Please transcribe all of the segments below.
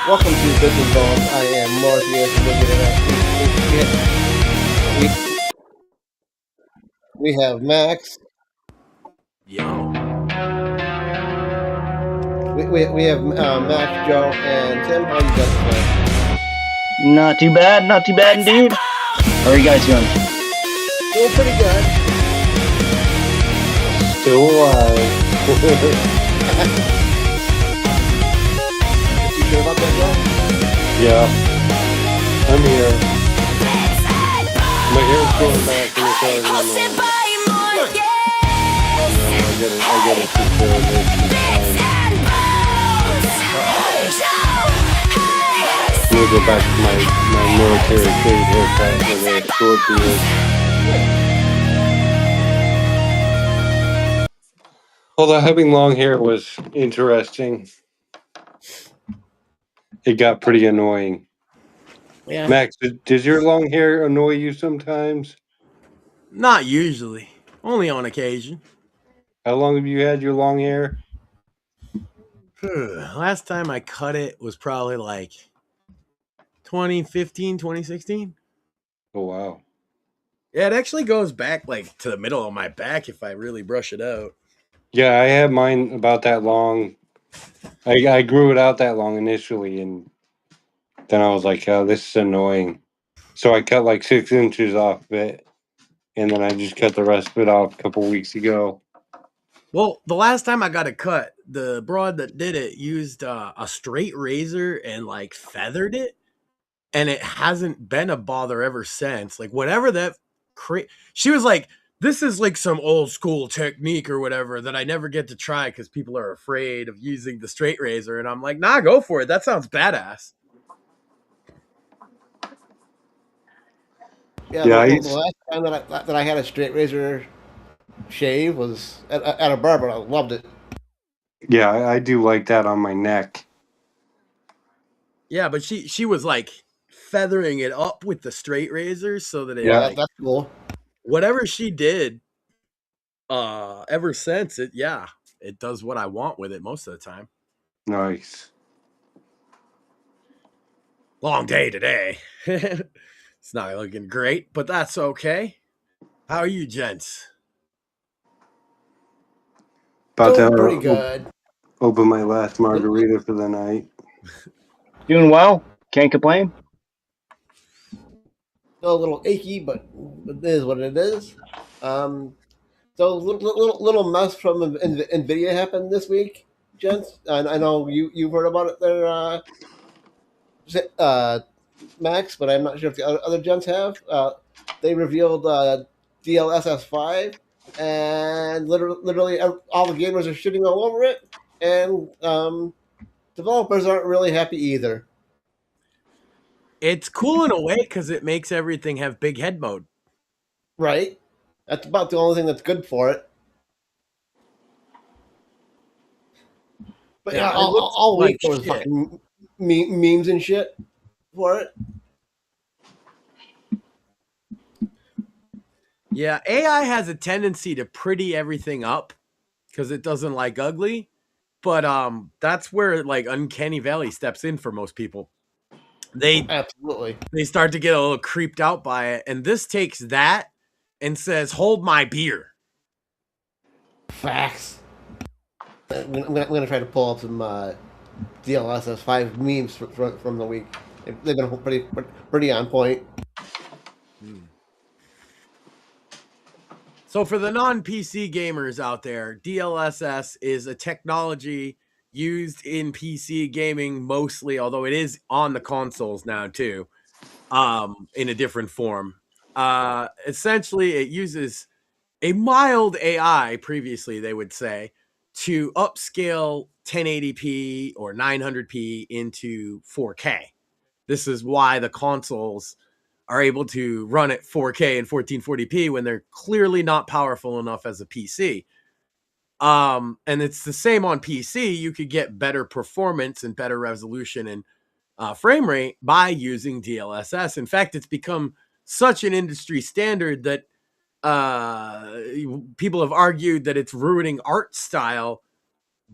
Welcome to Bits and Bones. I am Mortheous. We have Max. Yo. We have Max, Joe, and Tim. How are you guys doing? Not too bad indeed. How are you guys doing? Doing pretty good. Still alive. You sure about that, Joe? Yeah, I'm here. My hair's going back and it's already normal. I gotta take care of this this time. I'm gonna go back to my military fade haircut with a short beard. Although having long hair was interesting, it got pretty annoying. Yeah. Max, does your long hair annoy you sometimes? Not usually. Only on occasion. How long have you had your long hair? Last time I cut it was probably like 2015, 2016. Oh, wow. Yeah, it actually goes back like to the middle of my back if I really brush it out. Yeah, I had mine about that long. I grew it out that long initially, and then I was like, oh, this is annoying. So I cut like 6 inches off of it, and then I just cut the rest of it off a couple weeks ago. Well, the last time I got it cut, the broad that did it used a straight razor and like feathered it, and it hasn't been a bother ever since. Like whatever that she was like, this is like some old school technique or whatever that I never get to try because people are afraid of using the straight razor, and I'm like, nah, go for it. That sounds badass. Yeah. Yeah, The last time that I had a straight razor shave was at a barber. I loved it. I do like that on my neck. Yeah, but she was like feathering it up with the straight razor so that it Yeah. like That's cool. whatever she did ever since it does what I want with it most of the time. Nice. Long day today. It's not looking great, but that's okay. How are you, gents? About Doing pretty to good. open my last margarita for the night. Doing well. Can't complain. Still a little achy, but it is what it is. So little mess from Nvidia happened this week, gents. I know you've heard about it there, Max, but I'm not sure if the other gents have. They revealed DLSS5, and literally all the gamers are shitting all over it, and developers aren't really happy either. It's cool in a way because it makes everything have big head mode. Right? That's about the only thing that's good for it. But yeah, It looks all like week there was shit. fucking memes and shit for it. Yeah, AI has a tendency to pretty everything up because it doesn't like ugly. But that's where like Uncanny Valley steps in for most people. They Absolutely. they start to get a little creeped out by it, and this takes that and says, "Hold my beer." Facts. I'm gonna try to pull up some DLSS5 memes from the week. They've been pretty on point. So for the non-PC gamers out there, DLSS is a technology used in PC gaming mostly, although it is on the consoles now too, in a different form. Essentially, it uses a mild AI, previously they would say, to upscale 1080p or 900p into 4K. This is why the consoles are able to run at 4K and 1440p when they're clearly not powerful enough as a PC. And it's the same on PC. You could get better performance and better resolution and frame rate by using DLSS. In fact, it's become such an industry standard that people have argued that it's ruining art style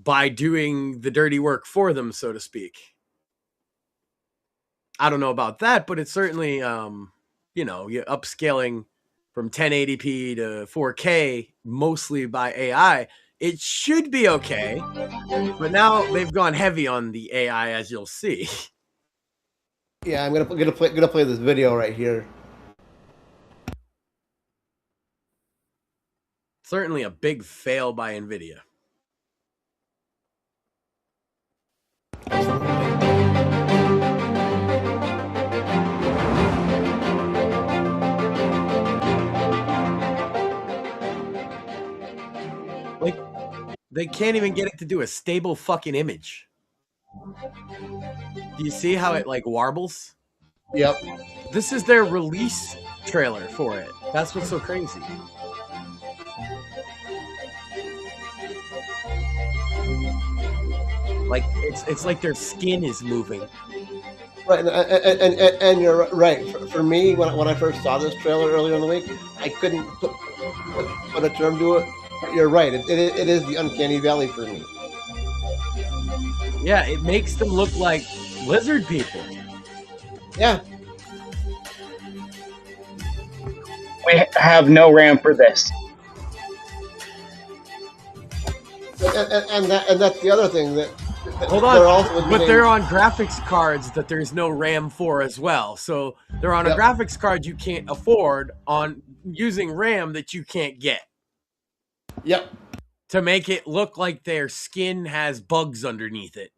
by doing the dirty work for them, so to speak. I don't know about that, but it's certainly, you know, you're upscaling from 1080p to 4K, mostly by AI. It should be okay, but now they've gone heavy on the AI, as you'll see. Yeah, I'm gonna play this video right here. Certainly a big fail by NVIDIA. Like, they can't even get it to do a stable fucking image. Do you see how it like warbles? Yep. This is their release trailer for it. That's what's so crazy. Like it's like their skin is moving. Right, and you're right. For me, when I first saw this trailer earlier in the week, I couldn't put a term to it. You're right. It is the uncanny valley for me. Yeah, it makes them look like lizard people. Yeah. We have no RAM for this. And that's the other thing that Hold on, but they're on graphics cards that there's no RAM for as well. So they're on a graphics card you can't afford on using RAM that you can't get. Yep. To make it look like their skin has bugs underneath it.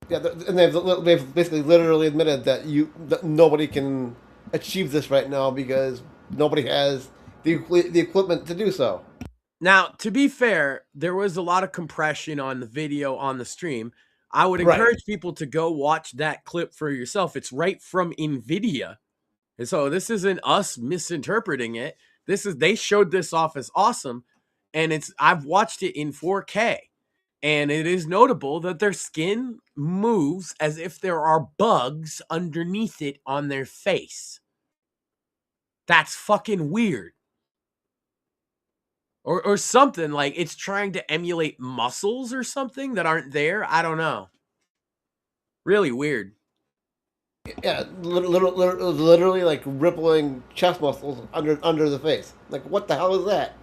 Yeah, and they've basically literally admitted that nobody can achieve this right now because nobody has the equipment to do so. Now, to be fair, there was a lot of compression on the video on the stream. I would encourage people to go watch that clip for yourself. It's right from NVIDIA. And so this isn't us misinterpreting it. They showed this off as awesome. And I've watched it in 4K. And it is notable that their skin moves as if there are bugs underneath it on their face. That's fucking weird. Or something, like it's trying to emulate muscles or something that aren't there. I don't know. Really weird. Yeah, literally like rippling chest muscles under the face. Like, what the hell is that?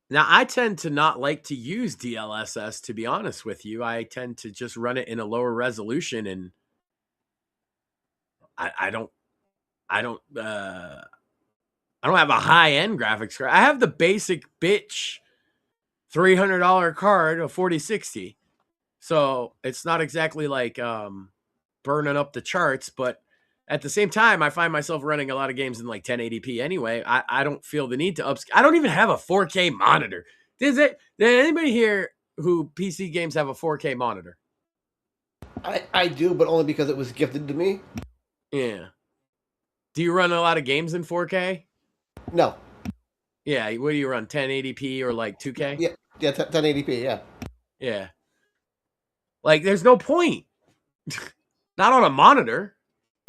Now, I tend to not like to use DLSS, to be honest with you. I tend to just run it in a lower resolution, and I don't have a high-end graphics card. I have the basic bitch $300 card, a 4060. So it's not exactly like burning up the charts, but at the same time, I find myself running a lot of games in like 1080p anyway. I don't feel the need to upscale. I don't even have a 4K monitor. Did anybody here who PC games have a 4K monitor? I do, but only because it was gifted to me. Yeah. Do you run a lot of games in 4K? No. Yeah, what do you run? 1080p or like 2K? Yeah, 1080p, yeah. Yeah. Like, there's no point. Not on a monitor.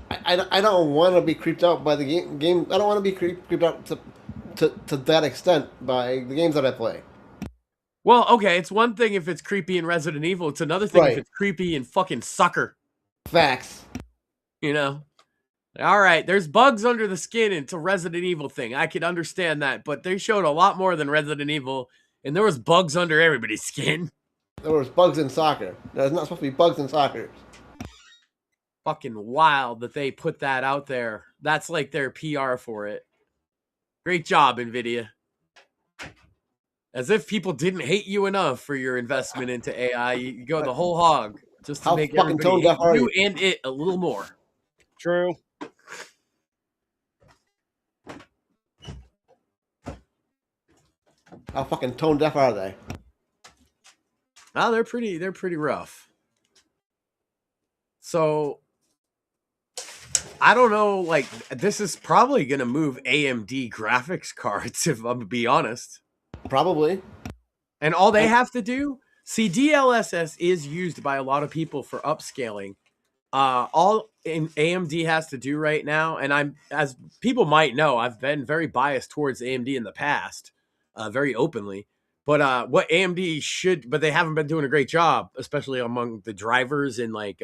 I don't want to be creeped out by the game. I don't want to be creeped out to that extent by the games that I play. Well, okay, it's one thing if it's creepy in Resident Evil. It's another thing if it's creepy in fucking Sucker. Facts. You know? All right, there's bugs under the skin into Resident Evil thing. I could understand that, but they showed a lot more than Resident Evil, and there was bugs under everybody's skin. There was bugs in soccer. There's not supposed to be bugs in soccer. Fucking wild that they put that out there. That's like their PR for it. Great job, NVIDIA. As if people didn't hate you enough for your investment into AI. You go the whole hog just to make everybody hate you and it a little more. True. How fucking tone deaf are they? Oh, they're pretty rough. So I don't know, like, this is probably gonna move AMD graphics cards, if I'm gonna be honest. Probably. And all they have to do, see, DLSS is used by a lot of people for upscaling. All AMD has to do right now, and as people might know, I've been very biased towards AMD in the past, very openly. But what AMD should, but they haven't been doing a great job, especially among the drivers and like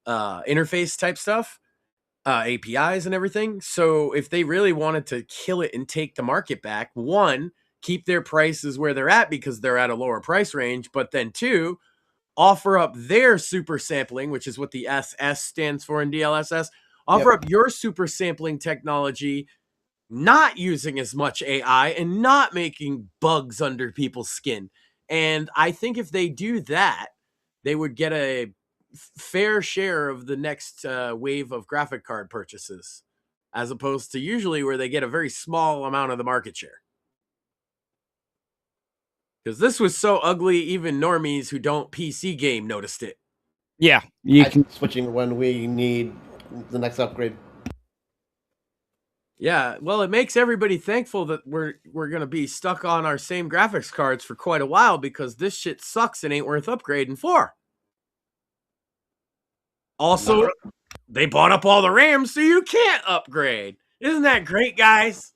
interface type stuff, APIs and everything. So if they really wanted to kill it and take the market back, one, keep their prices where they're at because they're at a lower price range, but then two, offer up their super sampling, which is what the SS stands for in DLSS. Offer up your super sampling technology, not using as much AI and not making bugs under people's skin. And I think if they do that, they would get a fair share of the next wave of graphic card purchases, as opposed to usually where they get a very small amount of the market share. Because this was so ugly, even normies who don't PC game noticed it. Yeah, you can. Switching when we need the next upgrade. Yeah, well, it makes everybody thankful that we're going to be stuck on our same graphics cards for quite a while because this shit sucks and ain't worth upgrading for. Also, they bought up all the RAM so you can't upgrade. Isn't that great, guys?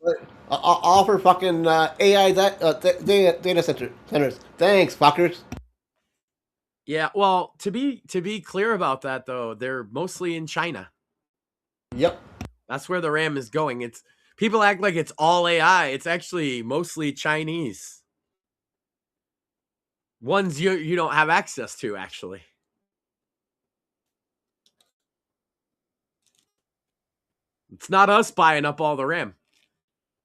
All for fucking AI data centers. Thanks, fuckers. Yeah, well, to be clear about that though, they're mostly in China. Yep. That's where the RAM is going. It's people act like it's all AI. It's actually mostly Chinese. Ones you don't have access to, actually. It's not us buying up all the RAM.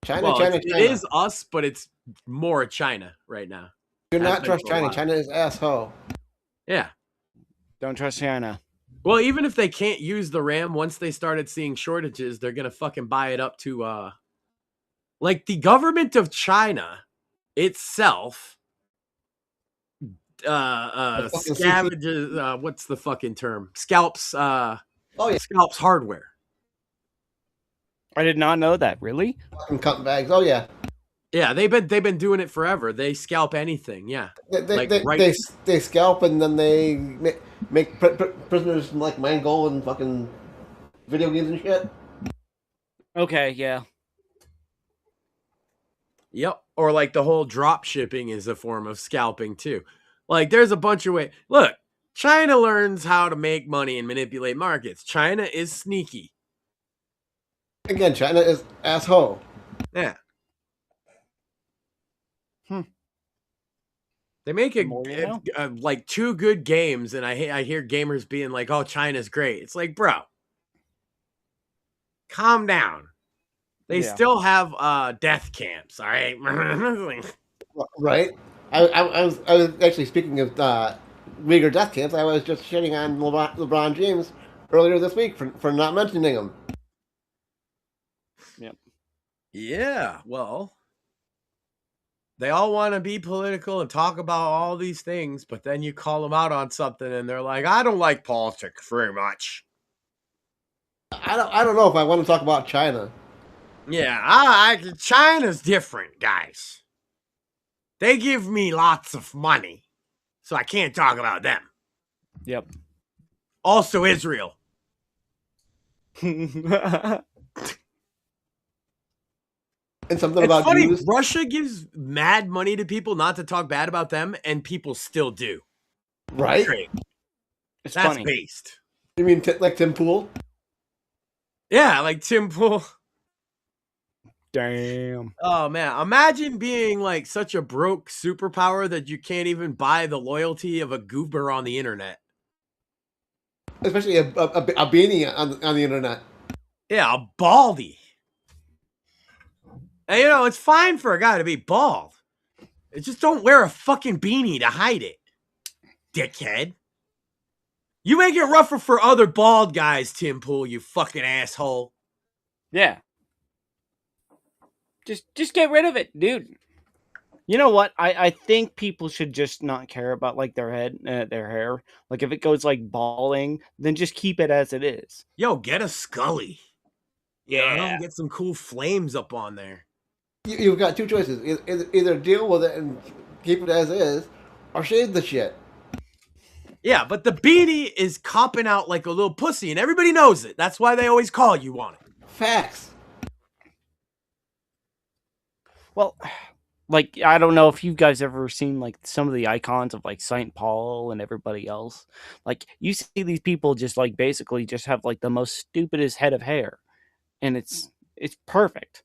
China. It is us, but it's more China right now. Do not trust China. China is asshole. Yeah. Don't trust China. Well, even if they can't use the RAM, once they started seeing shortages, they're gonna fucking buy it up to like the government of China itself scavenges what's the fucking term? Scalps scalps hardware. I did not know that. Really? Fucking cunt bags. Oh yeah. Yeah, they've been doing it forever. They scalp anything. Yeah, they scalp and then they make prisoners like Mango and fucking video games and shit. Okay, yeah. Yep. Or like the whole drop shipping is a form of scalping too. Like there's a bunch of ways. Look, China learns how to make money and manipulate markets. China is sneaky. Again, China is asshole. Yeah. They make like two good games, and I hear gamers being like, "Oh, China's great." It's like, bro, calm down. They still have death camps, all right? Right. I was actually speaking of Uyghur death camps. I was just shitting on LeBron James earlier this week for not mentioning him. Yep. Yeah. Well. They all want to be political and talk about all these things, but then you call them out on something and they're like, I don't like politics very much. I don't know if I want to talk about China. Yeah, China's different, guys. They give me lots of money, so I can't talk about them. Yep. Also Israel. And something about funny. Jews. Russia gives mad money to people not to talk bad about them, and people still do. Right? It's That's funny. based. You mean like Tim Pool? Yeah, like Tim Pool. Damn. Oh man, imagine being like such a broke superpower that you can't even buy the loyalty of a goober on the internet. Especially a beanie on the internet. Yeah, a baldy. And, you know, it's fine for a guy to be bald. Just don't wear a fucking beanie to hide it, dickhead. You make it rougher for other bald guys, Tim Pool, you fucking asshole. Yeah. Just get rid of it, dude. You know what? I think people should just not care about like their hair. Like if it goes like balding, then just keep it as it is. Yo, get a Scully. Yeah. You know, get some cool flames up on there. You've got two choices. Either deal with it and keep it as is, or shave the shit. Yeah, but the beanie is copping out like a little pussy, and everybody knows it. That's why they always call you on it. Facts. Well, like, I don't know if you guys ever seen like some of the icons of like Saint Paul and everybody else. Like, you see these people just like basically just have like the most stupidest head of hair, and it's perfect.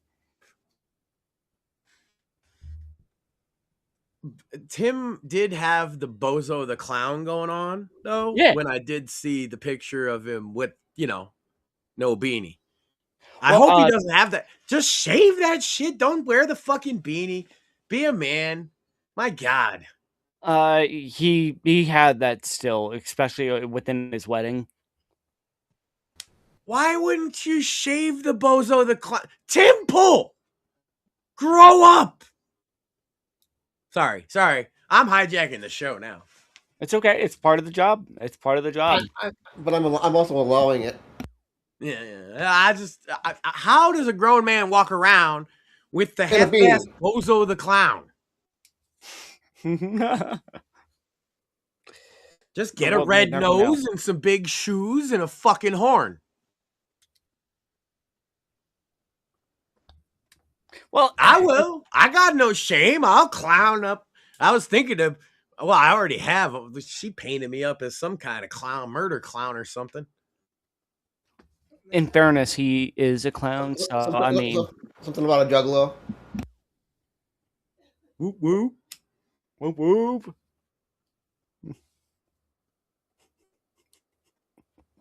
Tim did have the Bozo the Clown going on, though, Yeah. when I did see the picture of him with, no beanie. I Well, hope he doesn't have that. Just shave that shit. Don't wear the fucking beanie. Be a man. My God. he had that still, especially within his wedding. Why wouldn't you shave the Bozo the Clown? Tim Pool! Grow up! Sorry. I'm hijacking the show now. It's okay. It's part of the job. It's part of the job. But I'm also allowing it. Yeah. How does a grown man walk around with the And a half-ass beanie. Bozo the Clown? Just get a Well, red never know. nose and some big shoes and a fucking horn. Well, I will. I got no shame. I'll clown up. I was thinking of, well, I already have. She painted me up as some kind of clown, murder clown or something. in fairness, he is a clown, so I mean, Something about a juggalo. Whoop whoop. whoop whoop.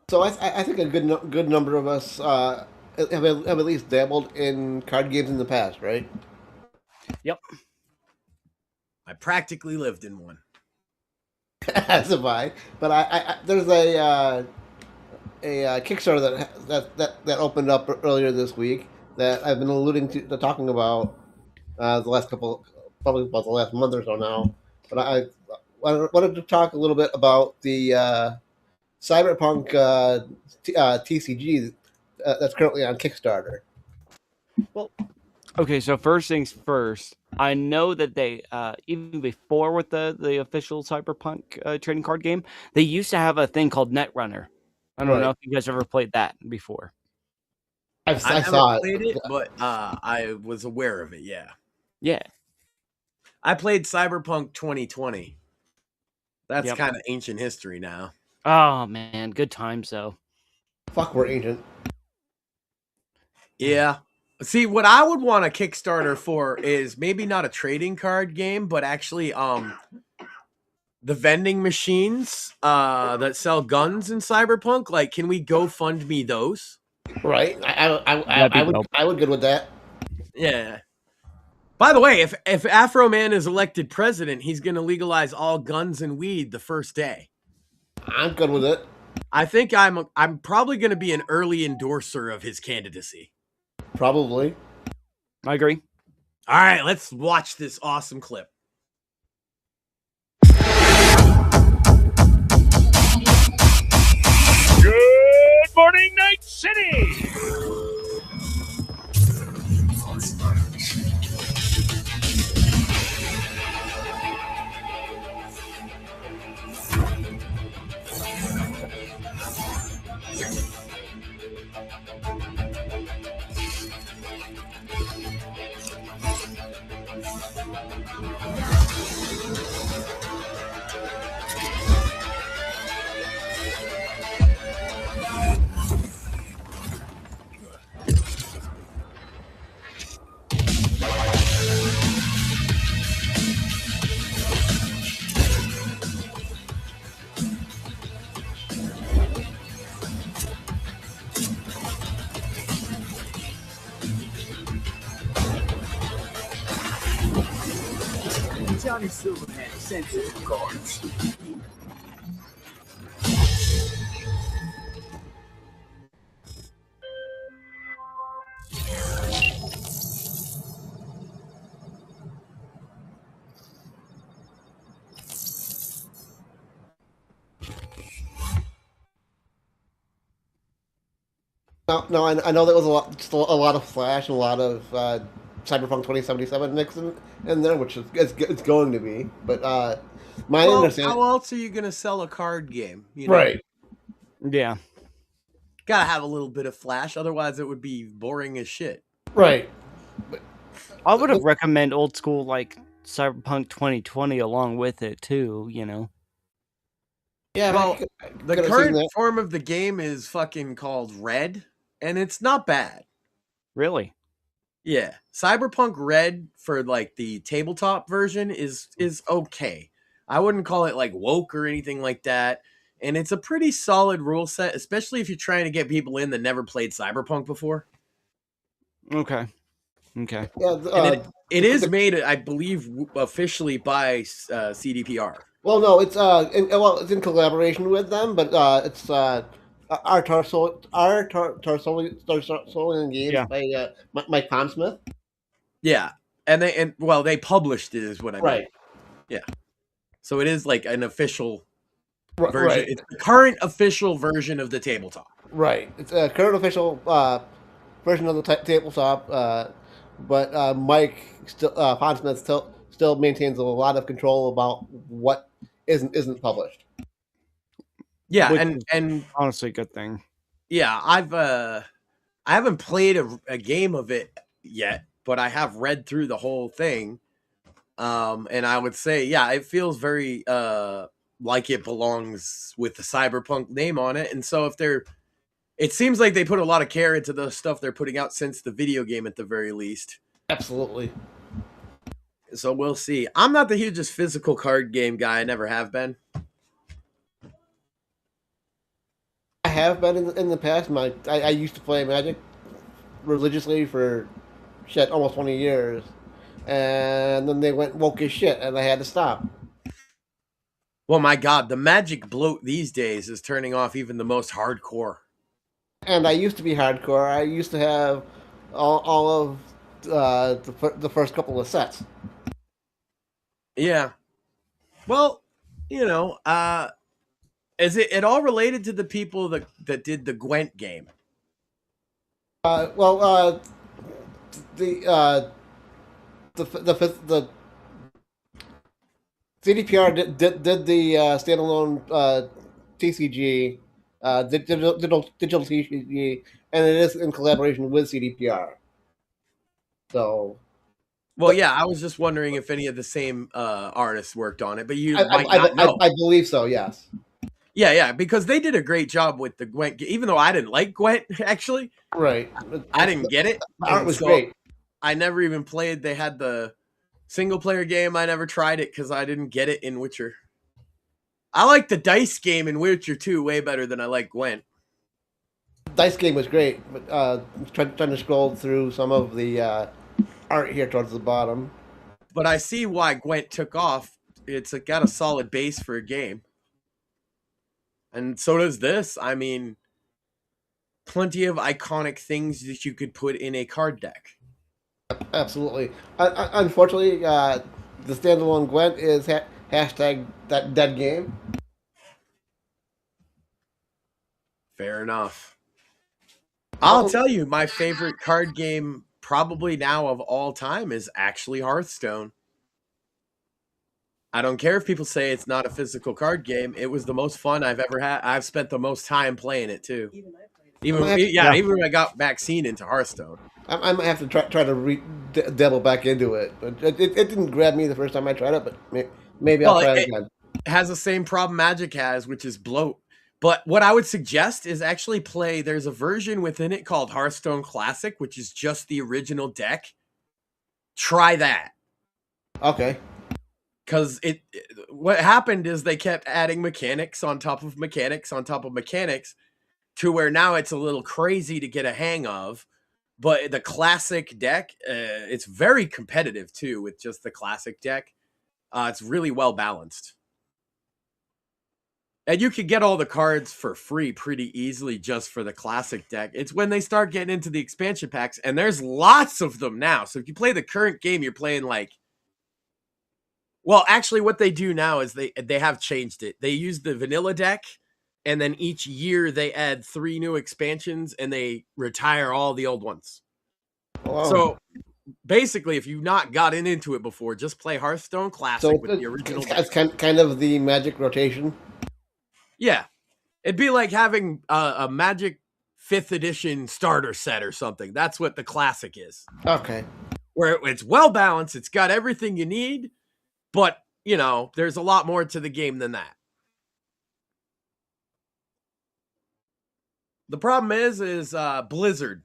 So I think a good number of us have at least dabbled in card games in the past, right? Yep. I practically lived in one. As have I. But I there's a Kickstarter that opened up earlier this week that I've been alluding to talking about the last probably about the last month or so now. But I wanted to talk a little bit about the Cyberpunk TCG that's currently on Kickstarter. Well, okay. So first things first, I know that they even before with the official Cyberpunk trading card game, they used to have a thing called Netrunner. I don't Right. know if you guys ever played that before. I I saw never it. played it, but I was aware of it, yeah. Yeah. I played Cyberpunk 2020. That's Yep. kind of ancient history now. Oh man, good times though. Fuck, we're ancient. Yeah. See, what I would want a Kickstarter for is maybe not a trading card game, but actually the vending machines that sell guns in Cyberpunk. Like, can we GoFundMe those? Right? That'd be I would dope. I would good with that. Yeah. By the way, if Afro Man is elected president, he's going to legalize all guns and weed the first day. I'm good with it. I think I'm probably going to be an early endorser of his candidacy. Probably. I agree. All right, let's watch this awesome clip. Good morning, Night City! Johnny Silverhand sensitive cards. No, I know that was just a lot of Flash and a lot of Cyberpunk 2077 mixed in there, which is it's going to be. But my Well, understanding, how else are you going to sell a card game? You know? right? Yeah. Gotta have a little bit of flash, otherwise it would be boring as shit. Right. I would have recommend old school like Cyberpunk 2020 along with it too. Yeah, Well, the could have seen current that. form of the game is fucking called Red, and it's not bad. Really. Yeah, Cyberpunk Red for like the tabletop version is okay. I wouldn't call it like woke or anything like that, and it's a pretty solid rule set, especially if you're trying to get people in that never played Cyberpunk before. Okay. Yeah, And it is made, I believe, officially by CDPR. well, no, it's in collaboration with them, but it's our Tarsolian Games Yeah. by Mike Pondsmith. Yeah, and they published it is what I mean. Right. Yeah, so it is like an official Right. version. It's the current official version of the tabletop. Right. It's a current official version of the tabletop, but Mike Pondsmith still maintains a lot of control about what isn't published. Yeah, Which and honestly, a good thing. yeah, I haven't played a game of it yet, but I have read through the whole thing. And I would say, yeah, it feels very like it belongs with the Cyberpunk name on it. And so it seems like they put a lot of care into the stuff they're putting out since the video game at the very least. Absolutely. So we'll see. I'm not the hugest physical card game guy. I never have been. I have been in the past. I used to play Magic religiously for almost 20 years, and then they went woke as shit, and I had to stop. Well, my God, the Magic bloat these days is turning off even the most hardcore. And I used to be hardcore. I used to have all of the first couple of sets. Yeah. Well, is it at all related to the people that did the Gwent game? Well, the CDPR did the standalone TCG, digital TCG, and it is in collaboration with CDPR. So, well, yeah, I was just wondering if any of the same artists worked on it, but you might I not know. I believe so. Yes. Yeah, because they did a great job with the Gwent, even though I didn't like Gwent. Actually, Right. I didn't get it. The art was great. I never even played. They had the single player game. I never tried it because I didn't get it in Witcher. I like the dice game in Witcher 2 way better than I like Gwent. Dice game was great, but trying to scroll through some of the art here towards the bottom. But I see why Gwent took off. It's got a solid base for a game. And so does this. I mean, plenty of iconic things that you could put in a card deck. Absolutely. Unfortunately, the standalone Gwent is hashtag that dead game. Fair enough. I'll tell you, my favorite card game probably now of all time is actually Hearthstone. I don't care if people say it's not a physical card game. It was the most fun I've ever had. I've spent the most time playing it too. Even when I got vaccine into Hearthstone. I might have to try to dabble back into it. But it didn't grab me the first time I tried it, but maybe I'll try it again. It has the same problem Magic has, which is bloat. But what I would suggest is actually play, there's a version within it called Hearthstone Classic, which is just the original deck. Try that. Okay. Because what happened is they kept adding mechanics on top of mechanics on top of mechanics to where now it's a little crazy to get a hang of. But the classic deck, it's very competitive too with just the classic deck. It's really well balanced. And you can get all the cards for free pretty easily just for the classic deck. It's when they start getting into the expansion packs, and there's lots of them now. So if you play the current game, you're playing like... Well, actually, what they do now is they have changed it. They use the vanilla deck, and then each year they add 3 new expansions, and they retire all the old ones. Wow. So basically, if you've not gotten into it before, just play Hearthstone Classic with the original deck. It's kind of the Magic rotation. Yeah. It'd be like having a Magic 5th edition starter set or something. That's what the Classic is. Okay. where it's well balanced. It's got everything you need, but you know, there's a lot more to the game than that. The problem is Blizzard.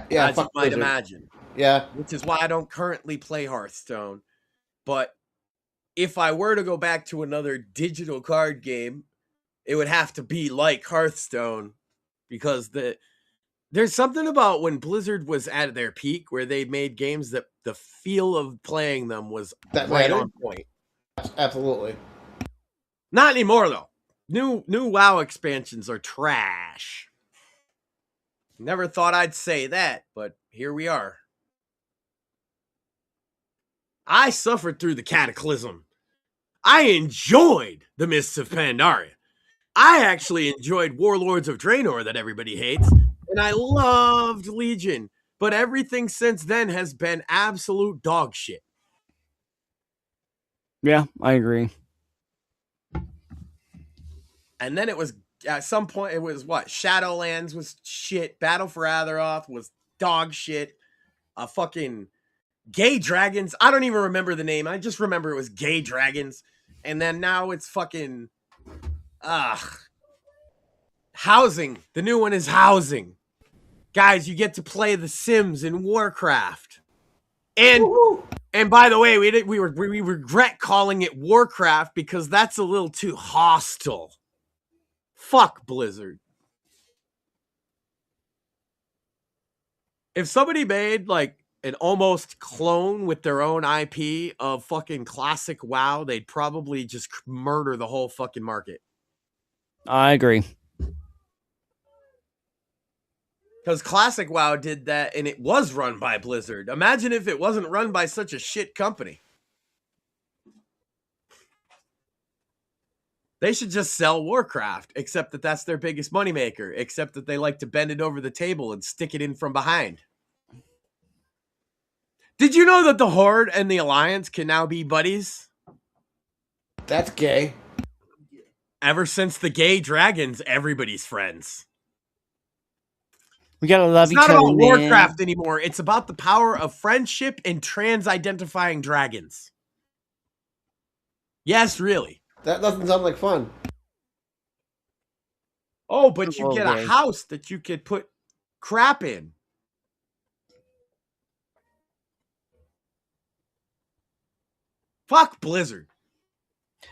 Yeah, as you fuck might Blizzard. imagine. Yeah, Which is why I don't currently play Hearthstone. But if I were to go back to another digital card game, it would have to be like Hearthstone, because there's something about when Blizzard was at their peak where they made games that the feel of playing them was That right mattered? on point. absolutely. Not anymore though. New WoW expansions are trash. Never thought I'd say that, but here we are. I suffered through the Cataclysm. I enjoyed the Mists of Pandaria. I actually enjoyed Warlords of Draenor that everybody hates, and I loved Legion. But everything since then has been absolute dog shit. Yeah, I agree. And then it was, at some point, it was what? Shadowlands was shit. Battle for Azeroth was dog shit. Fucking Gay Dragons. I don't even remember the name. I just remember it was Gay Dragons. And then now it's fucking, Housing. The new one is Housing. Guys, you get to play The Sims in Warcraft. And by the way, we regret calling it Warcraft because that's a little too hostile. Fuck Blizzard. If somebody made like an almost clone with their own IP of fucking classic WoW, they'd probably just murder the whole fucking market. I agree. Because classic WoW did that, and it was run by Blizzard. Imagine if it wasn't run by such a shit company. They should just sell Warcraft, except that that's their biggest moneymaker, except that they like to bend it over the table and stick it in from behind. Did you know that the Horde and the Alliance can now be buddies? That's gay. Ever since the Gay Dragons, everybody's friends. We gotta love It's each not other, about man. Warcraft anymore. It's about the power of friendship and trans-identifying dragons. Yes, really. That doesn't sound like fun. Oh, but you Oh, get a okay. house that you could put crap in. Fuck Blizzard.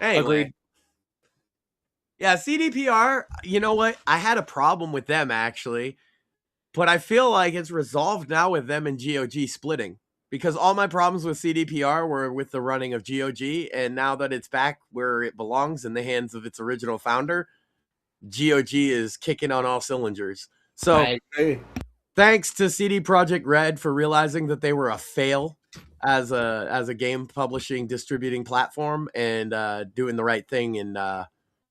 Anyway. Agreed. Yeah, CDPR, you know what? I had a problem with them, actually. But I feel like it's resolved now with them and GOG splitting. Because all my problems with CDPR were with the running of GOG. And now that it's back where it belongs in the hands of its original founder, GOG is kicking on all cylinders. So I agree. thanks to CD Projekt Red for realizing that they were a fail as a game publishing, distributing platform, and doing the right thing and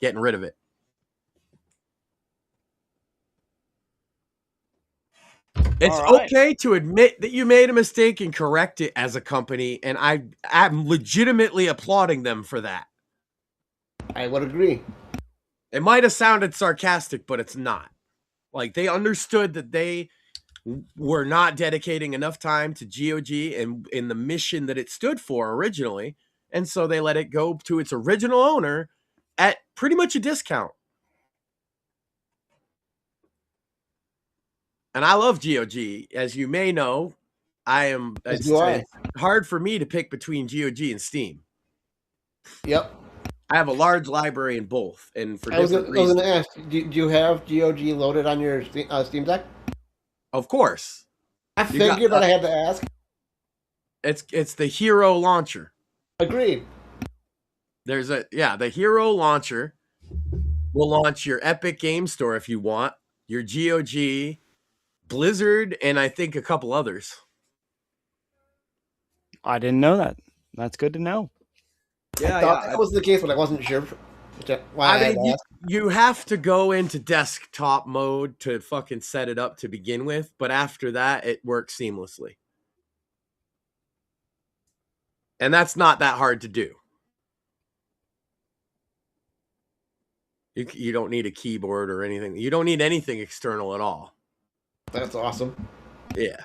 getting rid of it. It's All right. okay to admit that you made a mistake and correct it as a company, and I'm legitimately applauding them for that. I would agree. It might have sounded sarcastic, but it's not. Like, they understood that they were not dedicating enough time to GOG and in the mission that it stood for originally, and so they let it go to its original owner at pretty much a discount. And I love GOG. As you may know, it's hard for me to pick between GOG and Steam. Yep. I have a large library in both, and for I was different going reasons. to ask, do you have GOG loaded on your Steam Deck? Of course. I figured that I had to ask. It's the Hero launcher. Agreed. The Hero launcher will launch your Epic Game Store if you want, your GOG, Blizzard, and I think a couple others. I didn't know that. That's good to know. I thought that was the case, but I wasn't sure. You have to go into desktop mode to fucking set it up to begin with, but after that, it works seamlessly. And that's not that hard to do. You don't need a keyboard or anything. You don't need anything external at all. That's awesome. Yeah.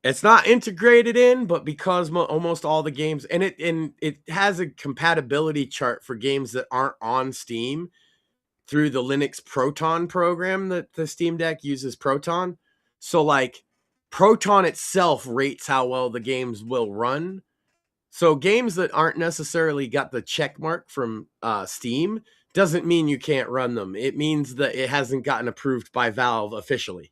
It's not integrated in, but because almost all the games, and it has a compatibility chart for games that aren't on Steam through the Linux Proton program that the Steam Deck uses Proton. So like Proton itself rates how well the games will run. So games that aren't necessarily got the check mark from Steam doesn't mean you can't run them. It means that it hasn't gotten approved by Valve officially.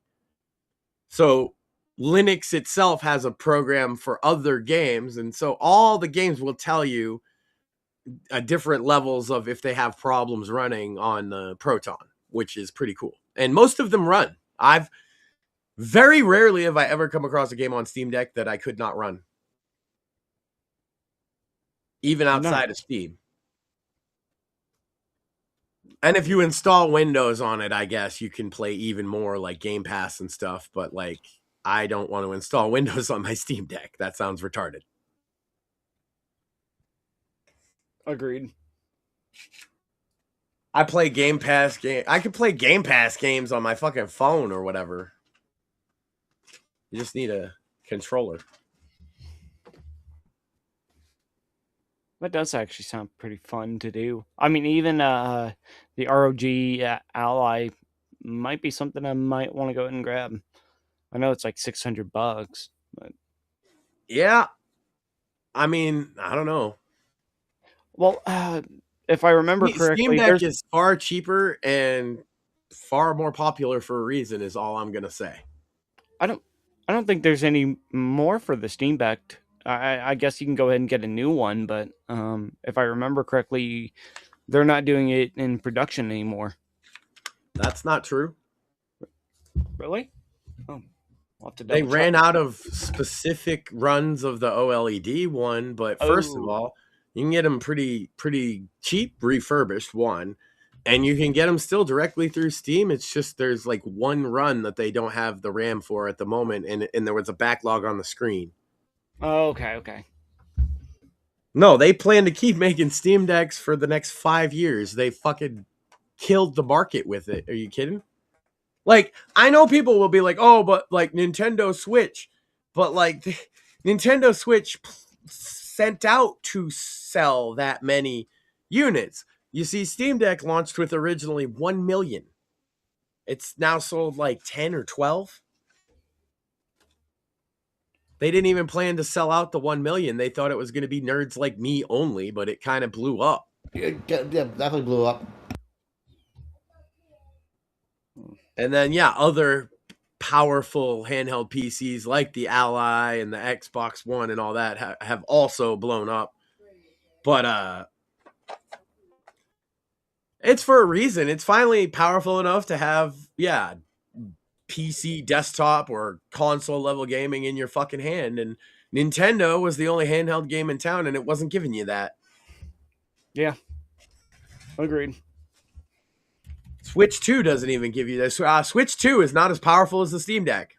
So Linux itself has a program for other games, and so all the games will tell you different levels of if they have problems running on the Proton, which is pretty cool. And most of them run. I've very rarely have I ever come across a game on Steam Deck that I could not run, even outside of Steam. And if you install Windows on it, I guess you can play even more like Game Pass and stuff. But like, I don't want to install Windows on my Steam Deck. That sounds retarded. Agreed. I play Game Pass game. I could play Game Pass games on my fucking phone or whatever. You just need a controller. That does actually sound pretty fun to do. I mean, even the ROG Ally might be something I might want to go ahead and grab. I know it's like $600, but yeah. I mean, I don't know. Well, if I remember correctly, Steam Deck is far cheaper and far more popular for a reason. Is all I'm gonna say. I don't think there's any more for the Steam Deck. I guess you can go ahead and get a new one, but if I remember correctly, they're not doing it in production anymore. That's not true. Really? Oh, I'll have to they double ran check. out of specific runs of the OLED one, but first of all, you can get them pretty cheap refurbished one, and you can get them still directly through Steam. It's just there's like one run that they don't have the RAM for at the moment, and there was a backlog on the screen. Oh, okay. No, they plan to keep making Steam Decks for the next 5 years. They fucking killed the market with it. Are you kidding? Like, I know people will be like, oh, but like Nintendo Switch. But like Nintendo Switch sent out to sell that many units. You see, Steam Deck launched with originally 1 million. It's now sold like 10 or 12. They didn't even plan to sell out the 1 million. They thought it was going to be nerds like me only, but it kind of blew up. Yeah, definitely blew up. And then, yeah, other powerful handheld PCs like the Ally and the Xbox One and all that have also blown up. But it's for a reason. It's finally powerful enough to have, PC, desktop, or console level gaming in your fucking hand. And Nintendo was the only handheld game in town, and it wasn't giving you that. Yeah. Agreed. Switch 2 doesn't even give you this. Switch 2 is not as powerful as the Steam Deck.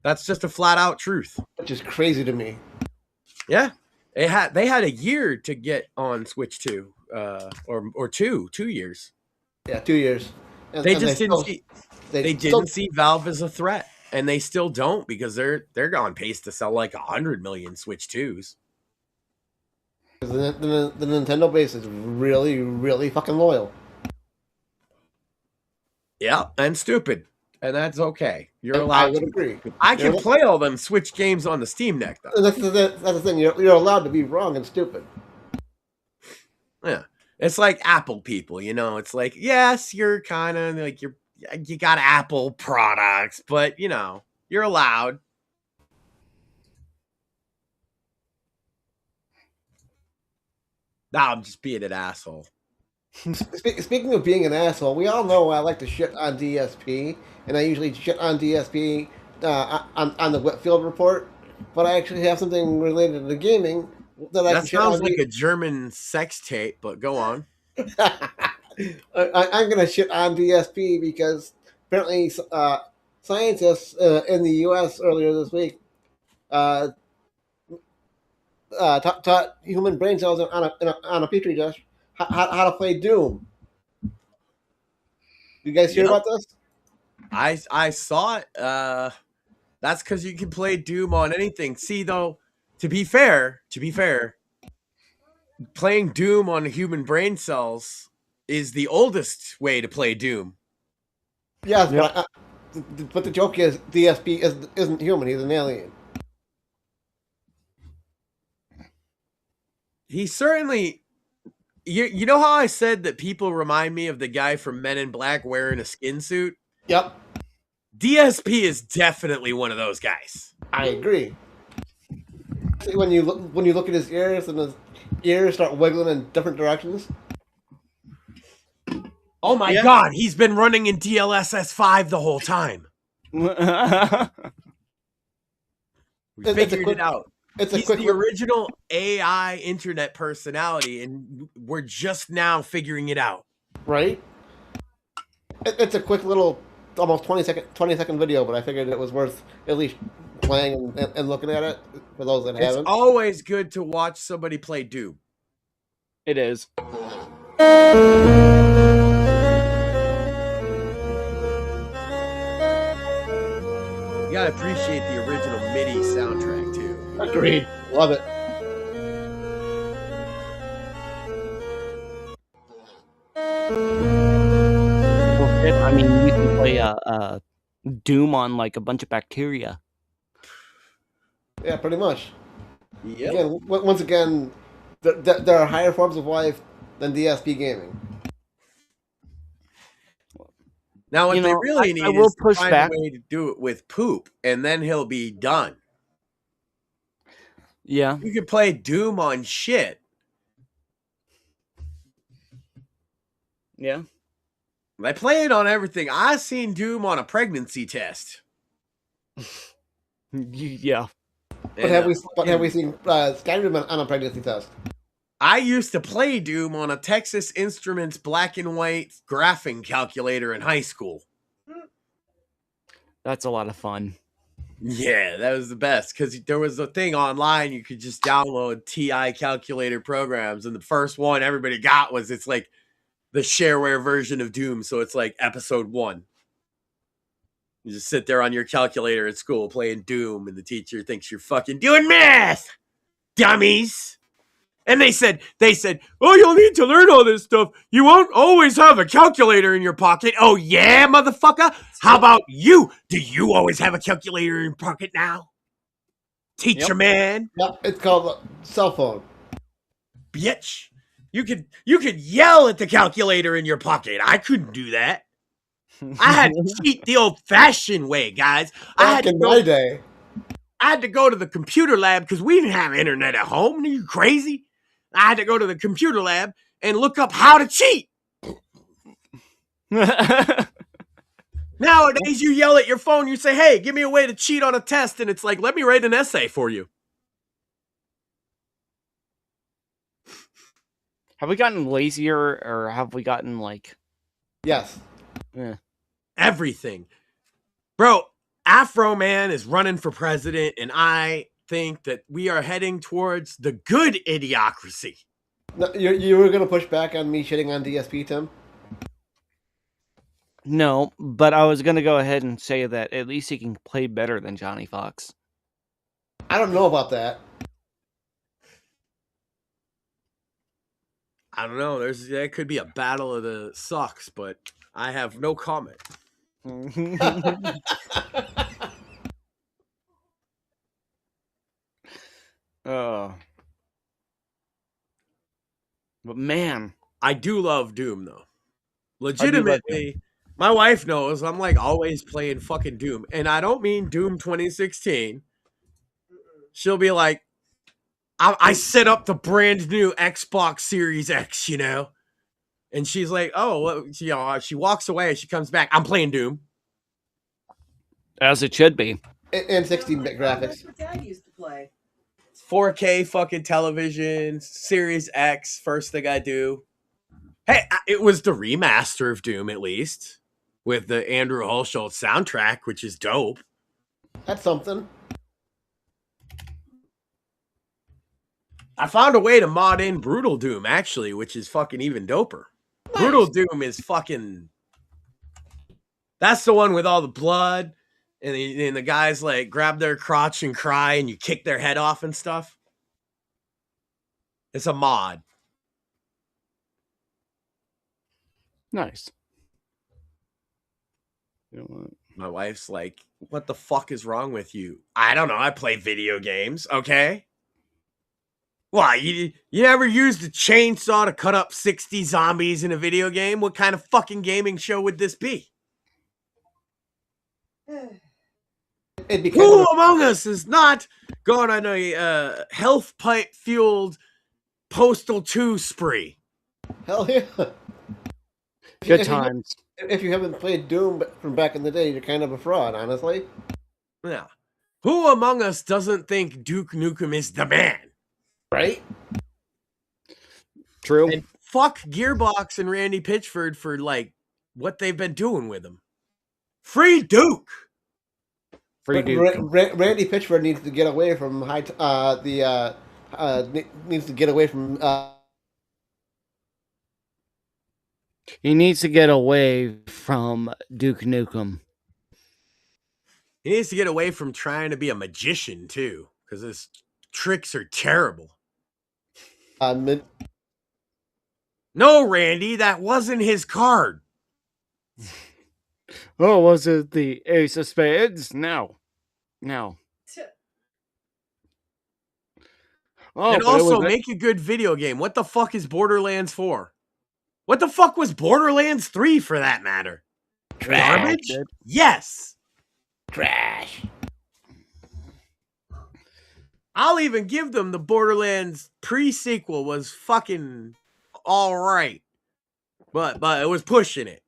That's just a flat out truth. Which is crazy to me. Yeah. They had a year to get on Switch 2, or 2 years. Yeah, 2 years. And, they didn't see Valve as a threat, and they still don't, because they're on pace to sell like 100 million Switch 2s. The Nintendo base is really, really fucking loyal. Yeah, and stupid, and that's okay. You're And allowed. I would agree. I can play all them Switch games on the Steam Deck, though. That's the thing. You're allowed to be wrong and stupid. Yeah, it's like Apple people. You know, it's like, yes, you're kind of like you got Apple products, but you know, you're allowed. Nah, I'm just being an asshole. Speaking of being an asshole, we all know I like to shit on DSP, and I usually shit on DSP on the Whitfield report. But I actually have something related to gaming that sounds like a German sex tape. But go on. I'm gonna shit on DSP because apparently scientists in the U.S. earlier this week taught human brain cells on a petri dish how to play Doom. You guys hear about this? I saw it. That's because you can play Doom on anything. See, though, to be fair, playing Doom on human brain cells is the oldest way to play Doom. Yes, Yep. but the joke is DSP isn't human. He's an alien. He certainly. You know how I said that people remind me of the guy from Men in Black wearing a skin suit? Yep, DSP is definitely one of those guys. I agree. See, when you look at his ears and his ears start wiggling in different directions. Oh my Yeah. God, he's been running in DLSS5 the whole time. We It's a figured quick- it out. It's a He's quick the look. original AI internet personality, and we're just now figuring it out. Right? It's a quick little, almost 20-second video, but I figured it was worth at least playing and looking at it for those that It's haven't. always good to watch somebody play Doom. It is. You gotta appreciate the original MIDI soundtrack too. Agreed. Love it. Well, shit, I mean, you can play Doom on like a bunch of bacteria. Yeah, pretty much. Yep. Again, once again, there are higher forms of life than DSP gaming. Now, what You they know, really I need will is to push find back. a way to do it with poop, and then he'll be done. Yeah. You could play Doom on shit. Yeah. I play it on everything. I seen Doom on a pregnancy test. Yeah. But have we seen Skyrim on a pregnancy test? I used to play Doom on a Texas Instruments black and white graphing calculator in high school. That's a lot of fun. Yeah, that was the best because there was a thing online you could just download TI calculator programs, and the first one everybody got was it's like the shareware version of Doom, so it's like episode 1. You just sit there on your calculator at school playing Doom, and the teacher thinks you're fucking doing math, dummies. And they said, oh, you'll need to learn all this stuff. You won't always have a calculator in your pocket. Oh, yeah, motherfucker? How about you? Do you always have a calculator in your pocket now? Teacher man, Yep, it's called a cell phone. bitch. You could yell at the calculator in your pocket. I couldn't do that. I had to cheat the old-fashioned way, guys. Back in my day. I had to go to the computer lab because we didn't have internet at home. Are you crazy? I had to go to the computer lab and look up how to cheat. Nowadays, you yell at your phone, you say, hey, give me a way to cheat on a test, and it's like, let me write an essay for you. Have we gotten lazier, or have we gotten like... Yes. Everything. Bro, Afro Man is running for president, and I think that we are heading towards the good idiocracy. No, you were gonna push back on me shitting on DSP, Tim? No, but I was going to go ahead and say that at least he can play better than Johnny Fox. I don't know about that. I don't know. That could be a battle of the sucks, but I have no comment. Oh. But man, I do love Doom, though. love Legitimately, my wife knows I'm like always playing fucking Doom. And I don't mean Doom 2016. She'll be like, I set up the brand new Xbox Series X, you know? And she's like, oh, well, you know, she walks away. She comes back. I'm playing Doom. as it should be. And 16-bit graphics. What Dad used to play. 4K fucking television, Series X, first thing I do. Hey, it was the remaster of Doom, at least, with the Andrew Hulshult soundtrack, which is dope. That's something. I found a way to mod in Brutal Doom, actually, which is fucking even doper. Nice. Brutal Doom is fucking... That's the one with all the blood and the guys like grab their crotch and cry, and you kick their head off and stuff. It's a mod. Nice. You know what? My wife's like, "What the fuck is wrong with you?" I don't know. I play video games. Okay. Why, you never used a chainsaw to cut up 60 zombies in a video game? What kind of fucking gaming show would this be? It'd be kind Who of among us is not going on a health pipe fueled Postal 2 spree? hell yeah. Good times. If you haven't played Doom from back in the day, you're kind of a fraud, honestly. Yeah. Who among us doesn't think Duke Nukem is the man? Right? True. And fuck Gearbox and Randy Pitchford for like what they've been doing with him. Free Duke. Free Duke. Randy Pitchford needs to get away from needs to get away from He needs to get away from Duke Nukem. He needs to get away from trying to be a magician too, because his tricks are terrible. No, Randy, that wasn't his card. Oh, was it the Ace of Spades? No. No. Oh, And but it also, was- make a good video game. What the fuck is Borderlands 4? What the fuck was Borderlands 3 for that matter? Garbage? Yes. trash. I'll even give them the Borderlands pre-sequel was fucking all right. But it was pushing it.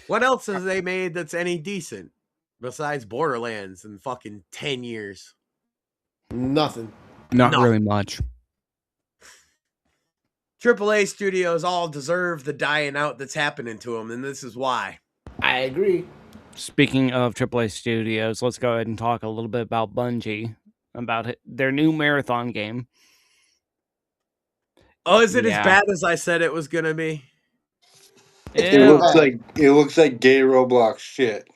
What else have they made that's any decent besides Borderlands in fucking 10 years? Nothing. Not No. really much. AAA studios all deserve the dying out that's happening to them, and this is why. I agree. Speaking of AAA studios, let's go ahead and talk a little bit about Bungie, about their new marathon game. Oh, is it Yeah. as bad as I said it was gonna be? It's It Yeah. looks like gay Roblox shit.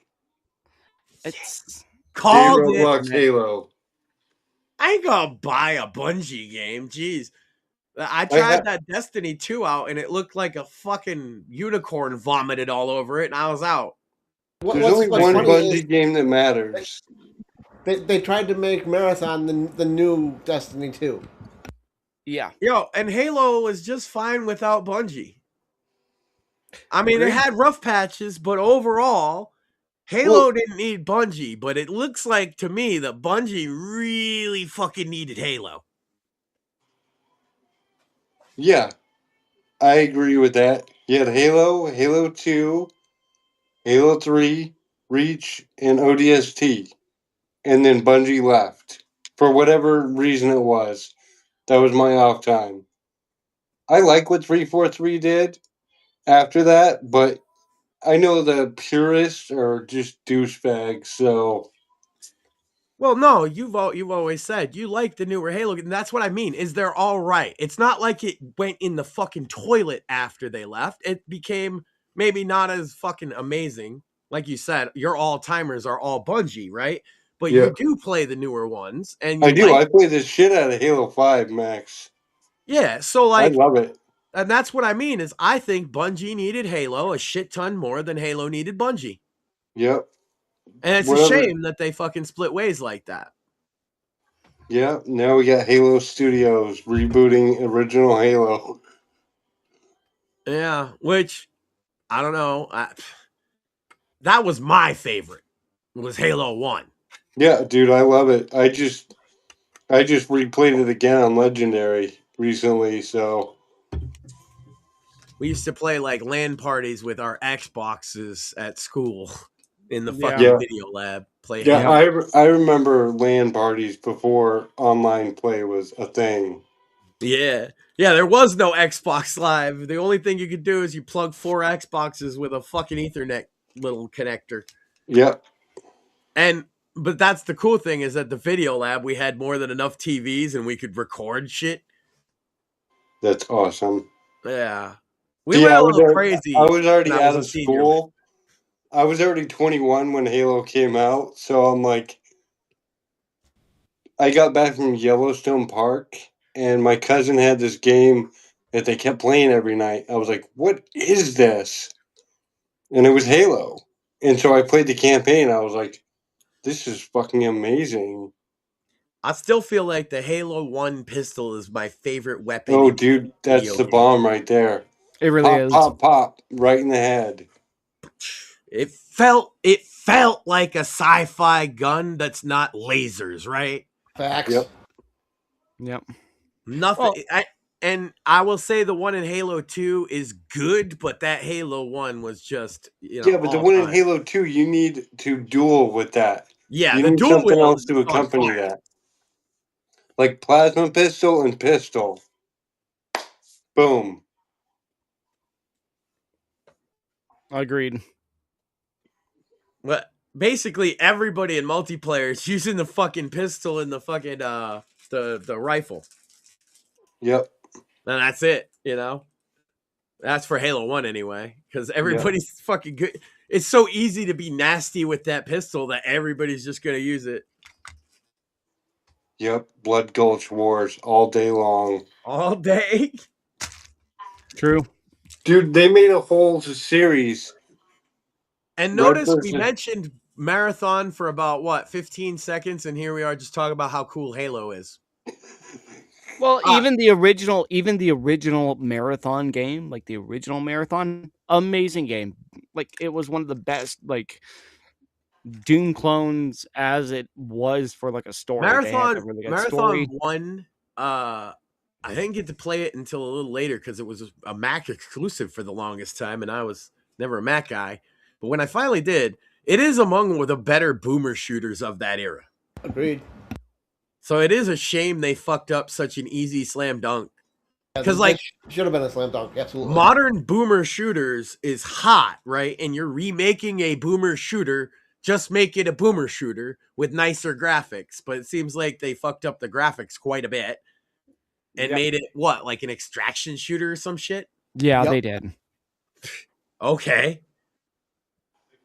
It's Gay Called it. Roblox Halo. I ain't gonna buy a Bungie game. Jeez. I tried that Destiny 2 out, and it looked like a fucking unicorn vomited all over it, and I was out. There's only one Bungie game that matters. They tried to make Marathon the new Destiny 2. yeah. Yo, and Halo was just fine without Bungie. I mean, it Agreed. had rough patches, but overall, Halo didn't need Bungie. But it looks like to me that Bungie really fucking needed Halo. Yeah, I agree with that. You had Halo, Halo 2, Halo 3, Reach, and ODST. And then Bungie left. For whatever reason it was. That was my off time. I like what 343 did after that, but I know the purists are just douchebags, so... Well, no, you've always said you like the newer Halo, and that's what I mean. Is they're all right. It's not like it went in the fucking toilet after they left. It became maybe not as fucking amazing, like you said. Your all timers are all Bungie, right? But Yeah. you do play the newer ones, and I you do. like- I play the shit out of Halo 5, Max. yeah. So I like, love it. and that's what I mean is I think Bungie needed Halo a shit ton more than Halo needed Bungie, Yep. and it's Whatever. a shame that they fucking split ways like that. Yeah, now we got Halo Studios rebooting original Halo. Yeah, which I don't know. That was my favorite. Was Halo 1. Yeah, dude, I love it. I just replayed it again on Legendary recently, so We used to play like LAN parties with our Xboxes at school in the fucking Yeah. video lab. Play yeah, Halo. I remember LAN parties before online play was a thing. Yeah. Yeah, there was no Xbox Live. The only thing you could do is you plug 4 Xboxes with a fucking Ethernet little connector. Yep. But that's the cool thing is that the video lab we had more than enough TVs and we could record shit. That's awesome. Yeah. We See, went I a was little already- crazy. I was already when I out was of a senior. school. I was already 21 when Halo came out, so I'm like, I got back from Yellowstone Park, and my cousin had this game that they kept playing every night. I was like, what is this? And it was Halo. And so I played the campaign. I was like, this is fucking amazing. I still feel like the Halo 1 pistol is my favorite weapon. Oh, in dude, that's video the games. bomb right there. It really Pop, is. pop, pop, right in the head. It felt like a sci-fi gun that's not lasers, right? Facts. Yep. Yep. Nothing. Well- I will say the one in Halo 2 is good, but that Halo 1 was just, Yeah, but the all one in time. Halo 2, you need to duel with that. Yeah, You the need dual something wield else is to on accompany fire. that. Like plasma pistol and pistol. Boom. Agreed. But basically everybody in multiplayer is using the fucking pistol and the fucking the rifle. Yep. And that's it, That's for Halo 1 anyway, because everybody's fucking good. It's so easy to be nasty with that pistol that everybody's just gonna use it. Yep. Blood Gulch Wars all day long. All day. True. Dude, they made a whole series. And Red notice we versus- mentioned Marathon for about 15 seconds, and here we are just talking about how cool Halo is. Well, even the original Marathon game, like the original Marathon, amazing game. Like it was one of the best like Doom clones as it was for like a story. They had a really good story. Marathon 1, I didn't get to play it until a little later because it was a Mac exclusive for the longest time, and I was never a Mac guy. But when I finally did, it is among the better boomer shooters of that era. Agreed. So it is a shame they fucked up such an easy slam dunk. Yeah, 'Cause, that like, should have been a slam dunk. Absolutely. Modern boomer shooters is hot, right? And you're remaking a boomer shooter, just make it a boomer shooter with nicer graphics. But it seems like they fucked up the graphics quite a bit and made it like an extraction shooter or some shit? Yeah, Yep. they did. Okay.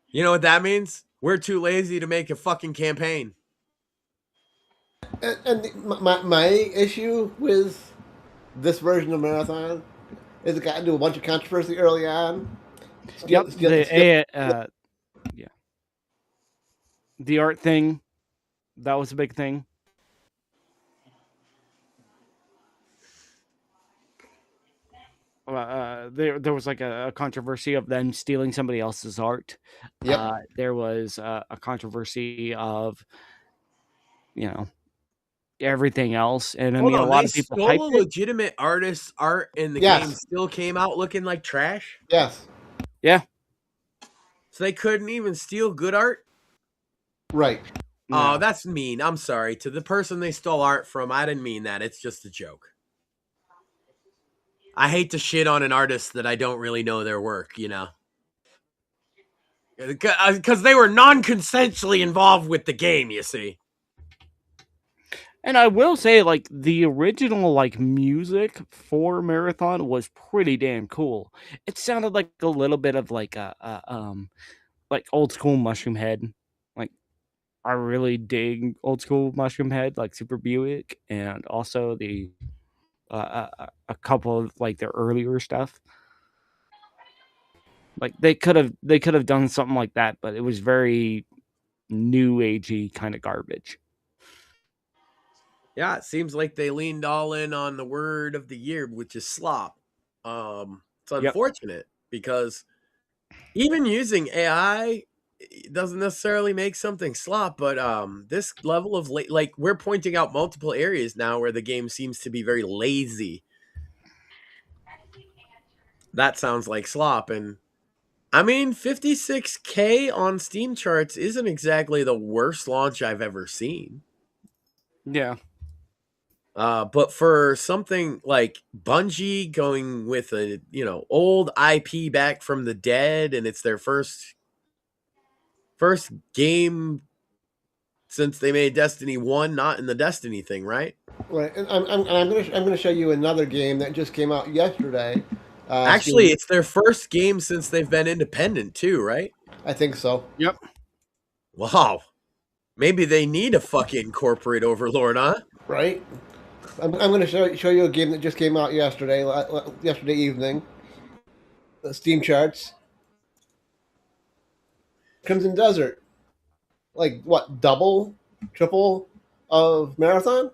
You know what that means? We're too lazy to make a fucking campaign. My issue with this version of Marathon is it got into a bunch of controversy early on. The art thing, that was a big thing. There was like a controversy of them stealing somebody else's art. Yep. There was a controversy of, everything else, and I mean a lot of people stole hyped a it. legitimate artist's art, and the Yes. game still came out looking like trash. Yes. Yeah. So they couldn't even steal good art. Right. Oh, that's mean. I'm sorry to the person they stole art from. I didn't mean that. It's just a joke. I hate to shit on an artist that I don't really know their work, because they were non-consensually involved with the game, you see. And I will say, like, the original, like, music for Marathon was pretty damn cool. It sounded like a little bit of, like, like, old school Mushroom Head. Like, I really dig old school Mushroom Head, like Super Buick, and also the, a couple of, like, their earlier stuff. Like, they could have done something like that, but it was very new agey kind of garbage. Yeah, it seems like they leaned all in on the word of the year, which is slop. It's unfortunate because even using AI doesn't necessarily make something slop, but this level of like we're pointing out multiple areas now where the game seems to be very lazy. That sounds like slop, and I mean 56K on Steam charts isn't exactly the worst launch I've ever seen. Yeah. But for something like Bungie going with a old IP back from the dead, and it's their first game since they made Destiny 1, not in the Destiny thing, right? Right. And I'm gonna show you another game that just came out yesterday. Actually, it's their first game since they've been independent too, right? I think so. Yep. Wow. Maybe they need a fucking corporate overlord, huh? Right. I'm going to show you a game that just came out yesterday evening. The Steam charts. Crimson Desert. Like what? Double, triple of Marathon?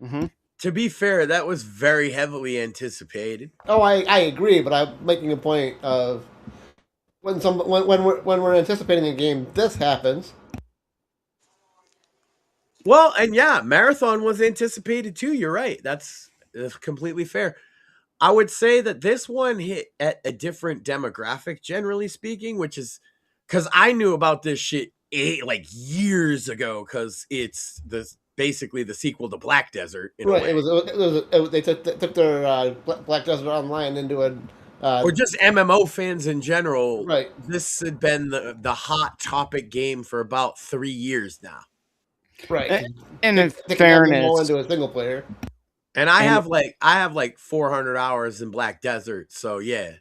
Mm-hmm. To be fair, that was very heavily anticipated. Oh, I agree, but I'm making a point of when we're anticipating a game, this happens. Well, and yeah, Marathon was anticipated too. You're right. That's completely fair. I would say that this one hit at a different demographic, generally speaking, which is because I knew about this shit like years ago because it's basically the sequel to Black Desert in a Right. way. They took their Black Desert Online into a Or just MMO fans in general. right. This had been the hot topic game for about 3 years now. Right. And in They can have them all fairness, into a single player. And I And- have like 400 hours in Black Desert, so yeah.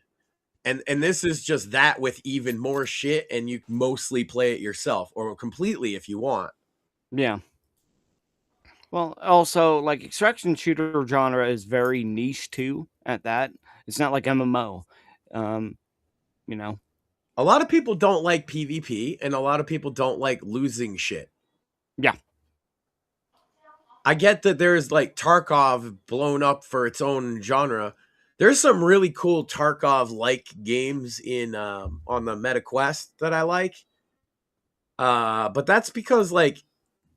And this is just that with even more shit, and you mostly play it yourself or completely if you want. yeah. Well, also, like, extraction shooter genre is very niche too. At that, it's not like MMO. You know. A lot of people don't like PvP, and a lot of people don't like losing shit. Yeah. I get that there's like Tarkov blown up for its own genre. There's some really cool Tarkov-like games in on the MetaQuest that I like. But that's because like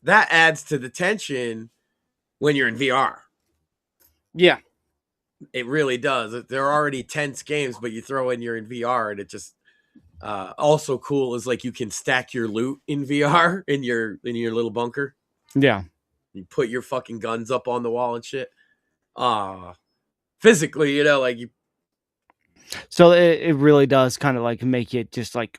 that adds to the tension when you're in VR. Yeah. It really does. They're already tense games, but you throw in you're in VR, and it just also cool is like you can stack your loot in VR in your little bunker. Yeah. You put your fucking guns up on the wall and shit. Physically, you know, like you. So it really does kind of like make it just like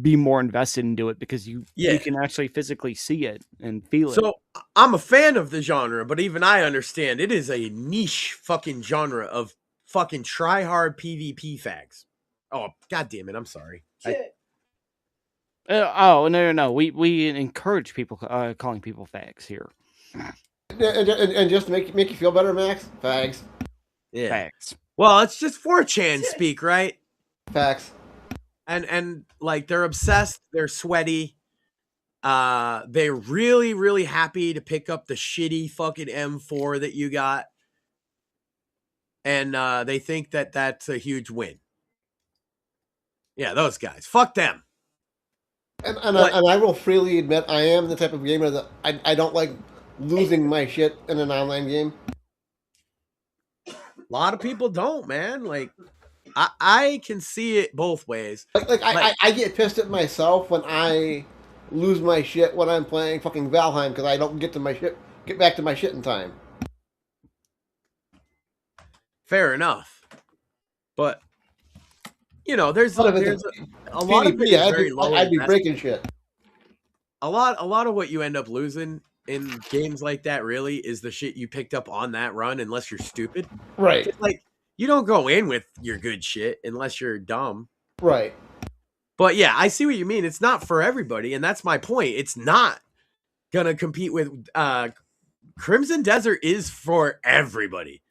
be more invested into it because you can actually physically see it and feel it. So I'm a fan of the genre, but even I understand it is a niche fucking genre of fucking try hard PvP fags. Oh, god damn it! I'm sorry. Oh no! We encourage people calling people fags here. And just to make you feel better, Max. Fags. Yeah. Fags. Well, it's just 4chan speak, right? Facts. And like they're obsessed, they're sweaty. They're really, really happy to pick up the shitty fucking M4 that you got. And they think that that's a huge win. Yeah, those guys. Fuck them. And I will freely admit I am the type of gamer that I don't like losing my shit in an online game. A lot of people don't, man. Like, I can see it both ways. I get pissed at myself when I lose my shit when I'm playing fucking Valheim because I don't get back to my shit in time. Fair enough. But you know, there's a lot of it is very low. I'd be breaking shit. A lot of what you end up losing in games like that really is the shit you picked up on that run, unless you're stupid. Right. Like you don't go in with your good shit unless you're dumb. Right. But yeah, I see what you mean. It's not for everybody, and that's my point. It's not gonna compete with Crimson Desert is for everybody.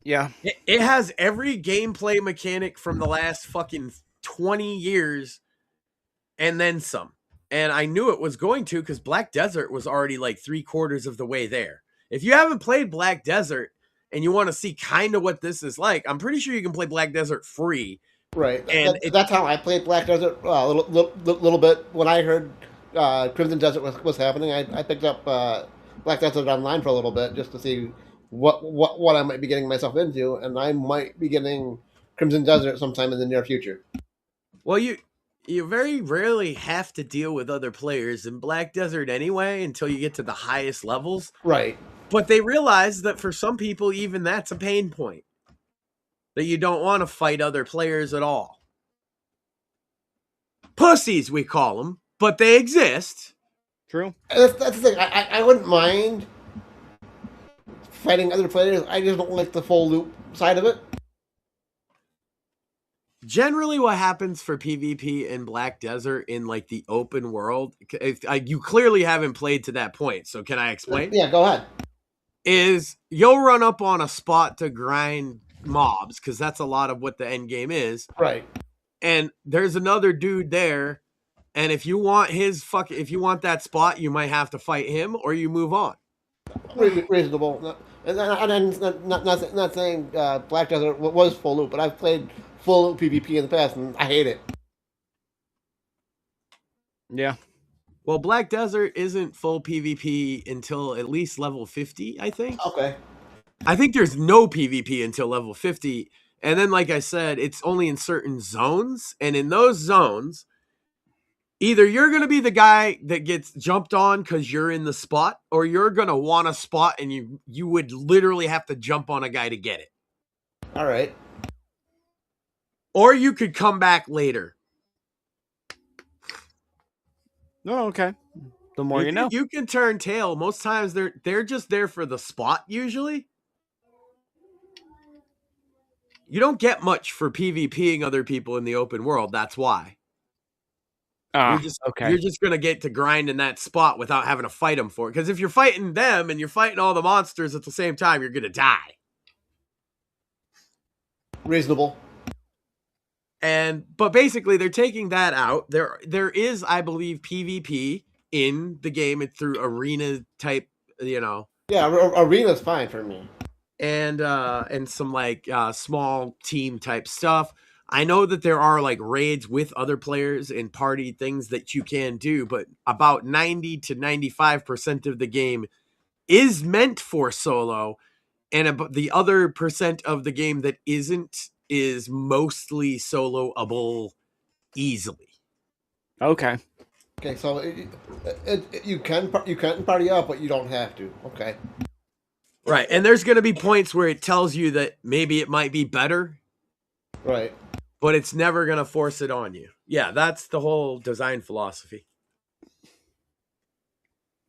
Yeah. It has every gameplay mechanic from the last fucking 20 years and then some. And I knew it was going to because Black Desert was already like 3/4 of the way there. If you haven't played Black Desert and you want to see kind of what this is like, I'm pretty sure you can play Black Desert free. Right. And that's how I played Black Desert a little bit. When I heard Crimson Desert was happening, I picked up Black Desert Online for a little bit just to see what I might be getting myself into, and I might be getting Crimson Desert sometime in the near future. Well, you very rarely have to deal with other players in Black Desert anyway until you get to the highest levels. Right. But they realize that for some people, even that's a pain point. That you don't want to fight other players at all. Pussies, we call them, but they exist. True. That's the thing. I wouldn't mind fighting other players. I just don't like the full loop side of it. Generally, what happens for PvP in Black Desert in like the open world, you clearly haven't played to that point. So can I explain? Yeah, go ahead. Is you'll run up on a spot to grind mobs because that's a lot of what the end game is, Right. and there's another dude there, and if you want if you want that spot, you might have to fight him or you move on. Reasonable. And then not saying Black Desert was full loop, but I've played full loop PvP in the past, and I hate it. Yeah. Well, Black Desert isn't full PvP until at least level 50, I think. Okay. I think there's no PvP until level 50. And then, like I said, it's only in certain zones. And in those zones, either you're going to be the guy that gets jumped on because you're in the spot, or you're going to want a spot and you would literally have to jump on a guy to get it. All right. Or you could come back later. Oh, okay. The more you know. You can turn tail. Most times they're just there for the spot usually. You don't get much for PvPing other people in the open world. That's why. You're just gonna get to grind in that spot without having to fight them for it. Because if you're fighting them and you're fighting all the monsters at the same time, you're gonna die. Reasonable. But basically, they're taking that out. There is, I believe, PvP in the game. It's through arena type, Yeah, arena's fine for me. And some like small team type stuff. I know that there are like raids with other players and party things that you can do, but about 90 to 95% of the game is meant for solo, and about the other percent of the game that isn't is mostly soloable easily. Okay, so you can party up, but you don't have to. Okay. Right, and there's going to be points where it tells you that maybe it might be better. Right. But it's never going to force it on you. Yeah, that's the whole design philosophy.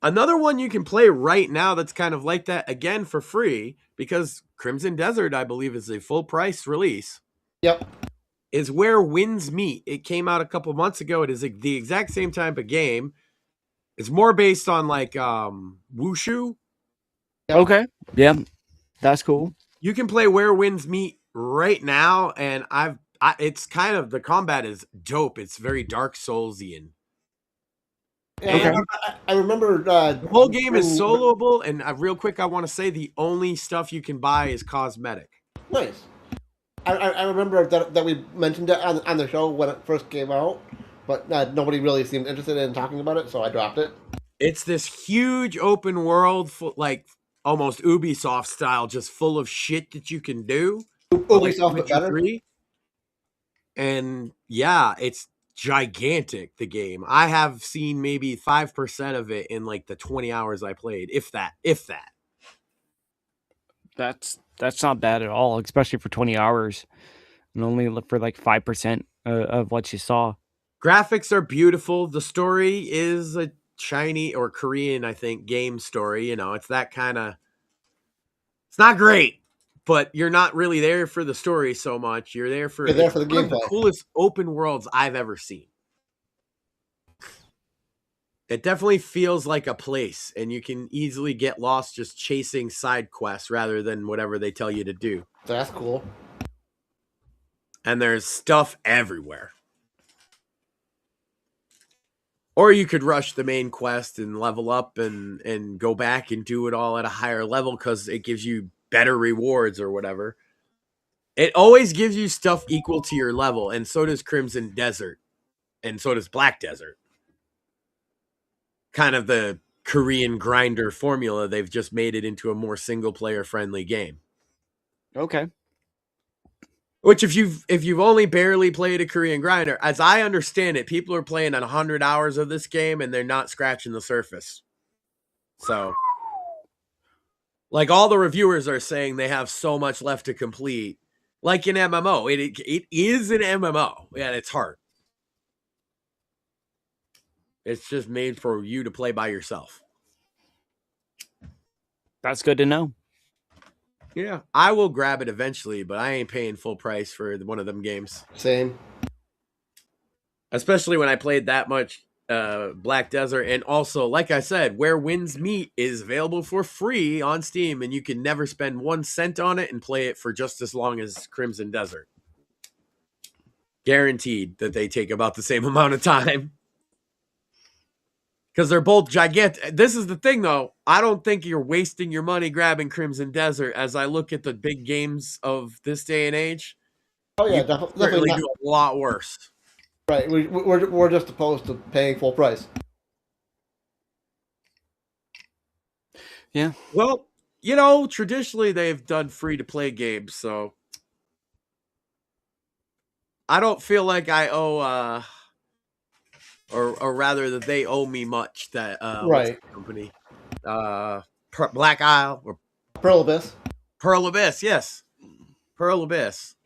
Another one you can play right now that's kind of like that, again, for free, because Crimson Desert, I believe, is a full price release. Yep. Is Where Winds Meet. It came out a couple months ago. It is the exact same type of game. It's more based on like Wushu. Yep. Okay. Yeah. That's cool. You can play Where Winds Meet right now, and it's kind of, the combat is dope. It's very Dark Soulsian. Yeah, okay. I remember the whole game is soloable, and real quick, I want to say the only stuff you can buy is cosmetic. Nice. I remember that we mentioned it on the show when it first came out, but nobody really seemed interested in talking about it, so I dropped it. It's this huge open world, like almost Ubisoft style, just full of shit that you can do. Ubisoft, but better. And yeah, it's gigantic, the game. I have seen maybe 5% of it in like the 20 hours I played, if that. That's not bad at all, especially for 20 hours, and only look for like 5% of what you saw. Graphics are beautiful. The story is a Chinese or Korean, I think, game story. It's that kind of, it's not great, but you're not really there for the story so much. You're there for the gameplay. One of the coolest open worlds I've ever seen. It definitely feels like a place, and you can easily get lost just chasing side quests rather than whatever they tell you to do. That's cool. And there's stuff everywhere. Or you could rush the main quest and level up and go back and do it all at a higher level because it gives you better rewards or whatever. It always gives you stuff equal to your level, and so does Crimson Desert, and so does Black Desert. Kind of the Korean grinder formula. They've just made it into a more single-player friendly game. Okay. Which, if you've only barely played a Korean grinder, as I understand it, people are playing at 100 hours of this game and they're not scratching the surface. So, like, all the reviewers are saying they have so much left to complete. Like an MMO. It is an MMO. Yeah, it's hard. It's just made for you to play by yourself. That's good to know. Yeah, I will grab it eventually, but I ain't paying full price for one of them games. Same. Especially when I played that much Black Desert. And also, like I said, Where Winds Meet is available for free on Steam, and you can never spend 1 cent on it and play it for just as long as Crimson Desert. Guaranteed that they take about the same amount of time. Because they're both gigantic. This is the thing, though. I don't think you're wasting your money grabbing Crimson Desert. As I look at the big games of this day and age, Oh yeah, you definitely certainly not. do a lot worse. Right, we're just opposed to paying full price. Yeah. Well, you know, traditionally they've done free-to-play games, so I don't feel like I owe, or rather that they owe me much. That what's Right. the company? Black Isle or Pearl Abyss. Pearl Abyss, yes. Pearl Abyss.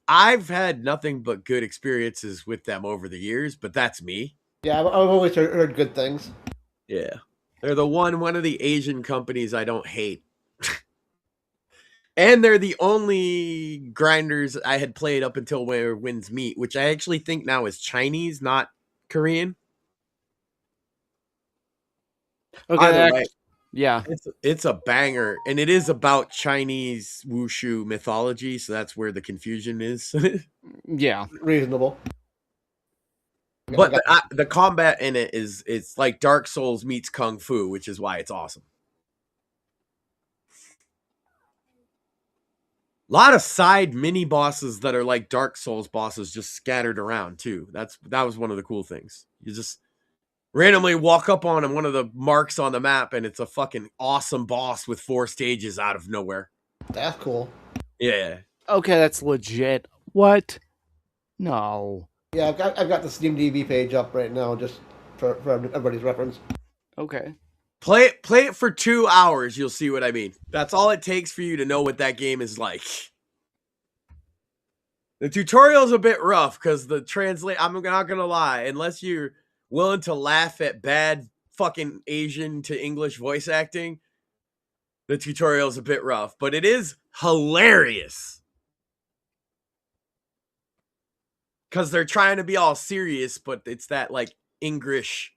I've had nothing but good experiences with them over the years, but that's me. Yeah, I've always heard good things. Yeah. They're the one of the Asian companies I don't hate. And they're the only grinders I had played up until Where Winds Meet, which I actually think now is Chinese, not Korean. Okay. Either way, Yeah. it's a banger, and it is about Chinese wushu mythology, so that's where the confusion is. Yeah. Reasonable. But the combat in it it's like Dark Souls meets Kung Fu, which is why it's awesome. A lot of side mini bosses that are like Dark Souls bosses just scattered around too. That was one of the cool things. You just randomly walk up on one of the marks on the map, and it's a fucking awesome boss with 4 stages out of nowhere. That's cool. Yeah. Okay, that's legit. What? No. Yeah, I've got the Steam DB page up right now, just for everybody's reference. Okay. Play it for 2 hours, you'll see what I mean. That's all it takes for you to know what that game is like. The tutorial's a bit rough because the translate, I'm not gonna lie, unless you're willing to laugh at bad fucking Asian to English voice acting, the tutorial's a bit rough, but it is hilarious. Because they're trying to be all serious, but it's that like English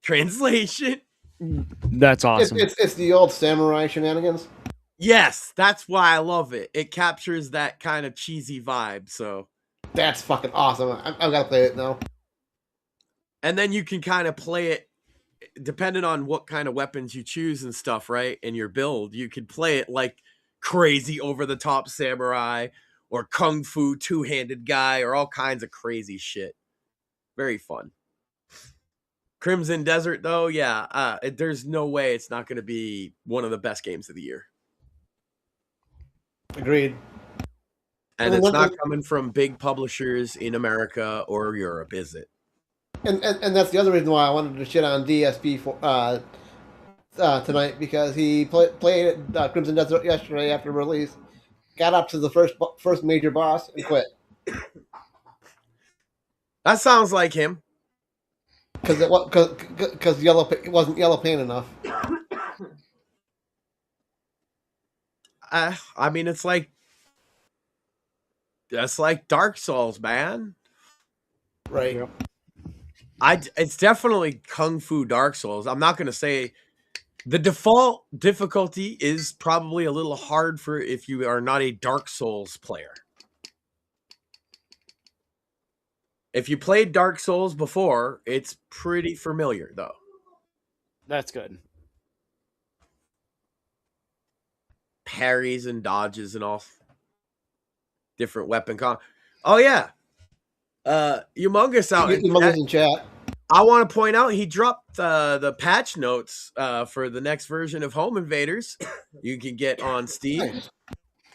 translation. That's awesome. It's the old samurai shenanigans. Yes, that's why I love it. It captures that kind of cheesy vibe. So That's fucking awesome. I've got to play it now. and then you can kind of play it depending on what kind of weapons you choose and stuff, right? And your build, you could play it like crazy over the top samurai or kung fu two-handed guy or all kinds of crazy shit. Very fun. Crimson Desert, though, yeah, there's no way it's not going to be one of the best games of the year. Agreed. And Well, it's what not the- coming from big publishers in America or Europe, is it? And that's the other reason why I wanted to shit on DSP for tonight, because he played Crimson Desert yesterday after release, got up to the first major boss and quit That sounds like him. because it wasn't yellow paint enough. I mean, it's like Dark Souls, man. Right. Yep. It's definitely Kung Fu Dark Souls. I'm not going to say the default difficulty is probably a little hard for if you are not a Dark Souls player. If you played Dark Souls before, it's pretty familiar, though. That's good. Parries and dodges and all. Different weapon Oh, yeah. Humongous out. Humongous in chat. I want to point out he dropped the patch notes for the next version of Home Invaders. You can get on Steam.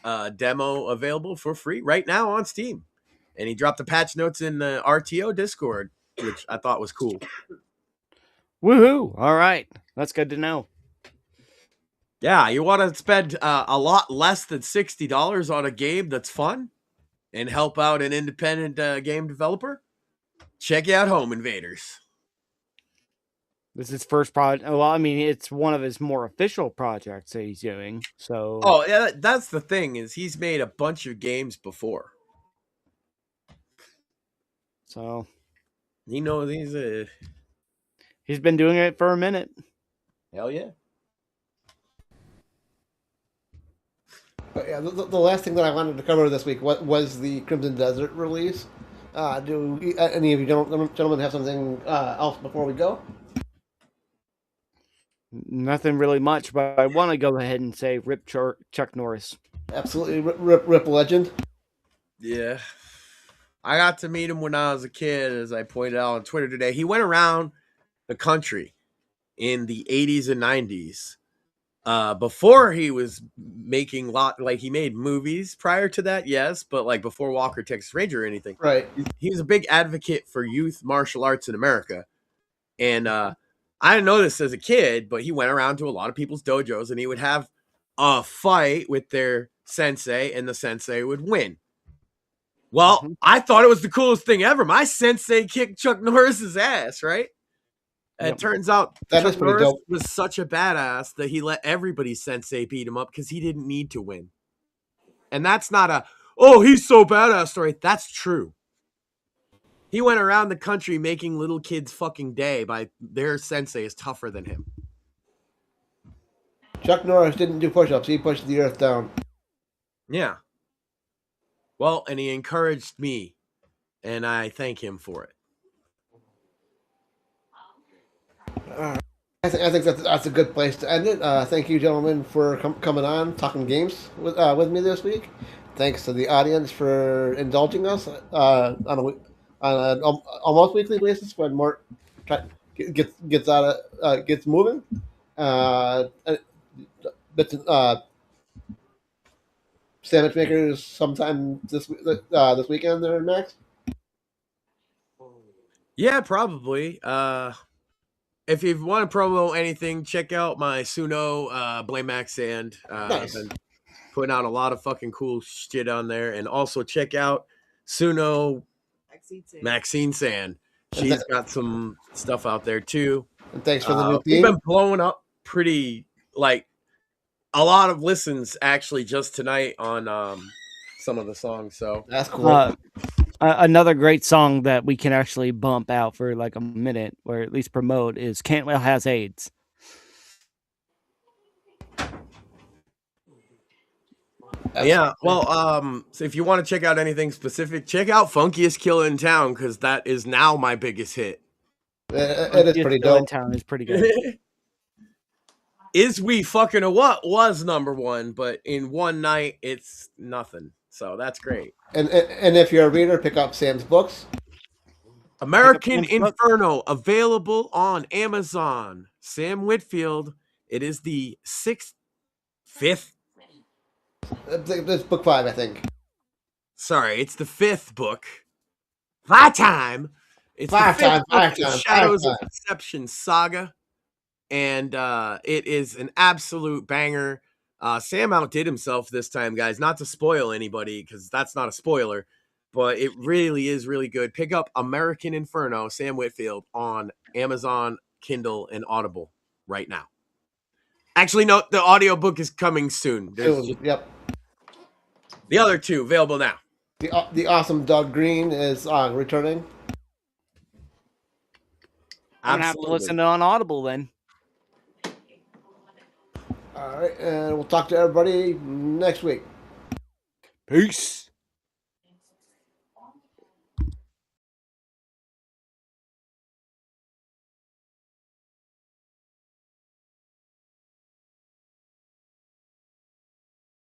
Nice. Demo available for free right now on Steam. And he dropped the patch notes in the RTO Discord, which I thought was cool. Woohoo! All right, that's good to know. Yeah, you want to spend a lot less than $60 on a game that's fun and help out an independent game developer? Check out Home Invaders. This is his first project. Well, I mean, it's one of his more official projects that he's doing. So, Oh yeah, that's the thing is he's made a bunch of games before. so He knows he's been doing it for a minute. hell yeah. But yeah, the last thing that I wanted to cover this week was the Crimson Desert release. Do any of you gentlemen have something else before we go? Nothing really much, but I want to go ahead and say rip Chuck Norris. Absolutely, rip legend. Yeah. I got to meet him when I was a kid, as I pointed out on Twitter today. He went around the country in the 80s and 90s. Before he was making he made movies prior to that, yes, but like before Walker Texas Ranger or anything. Right. He was a big advocate for youth martial arts in America. And I didn't know this as a kid, but he went around to a lot of people's dojos and he would have a fight with their sensei and the sensei would win. Well, I thought it was the coolest thing ever. My sensei kicked Chuck Norris's ass, right? Yep. It turns out That Chuck is pretty Norris dope. was such a badass that he let everybody's sensei beat him up because he didn't need to win. And that's not a, oh, he's so badass story. That's true. He went around the country making little kids' fucking day by their sensei is tougher than him. Chuck Norris didn't do push-ups. He pushed the earth down. Yeah. Well, and he encouraged me, and I thank him for it. I think that's a good place to end it. Thank you, gentlemen, for coming on, talking games with me this week. Thanks to the audience for indulging us on an almost weekly basis when Mort gets moving. Sandwich makers sometime this weekend there, Max. Yeah, probably. If you want to promo anything, check out my Suno Blame Max Sand. Nice. I've been putting out a lot of fucking cool shit on there, and also check out Suno Maxine Sand. She's got some stuff out there too. And thanks for the new We've theme. been blowing up pretty, like a lot of listens actually just tonight on some of the songs. So That's cool. Another great song that we can actually bump out for like a minute, or at least promote, is Cantwell Has AIDS. Yeah, well, so if you want to check out anything specific, check out Funkiest Killer in Town, because that is now my biggest hit. It is pretty dope. Town is pretty good. Is We Fucking a What was number one, but in one night it's nothing. So that's great. And if you're a reader, pick up Sam's books. American Inferno, available on Amazon. Sam Whitfield. It is the fifth. This book 5, I think. Sorry, it's the 5th book. Five time. It's Five the 5th time, book five of the time, Shadows five of time. Deception saga. And it is an absolute banger. Sam outdid himself this time, guys. Not to spoil anybody, because that's not a spoiler, but it really is really good. Pick up American Inferno, Sam Whitfield, on Amazon, Kindle, and Audible right now. Actually, no, the audiobook is coming soon. Yep. The other two available now. The awesome Doug Green is returning. I'm gonna have to listen to on Audible then. All right, and we'll talk to everybody next week. Peace.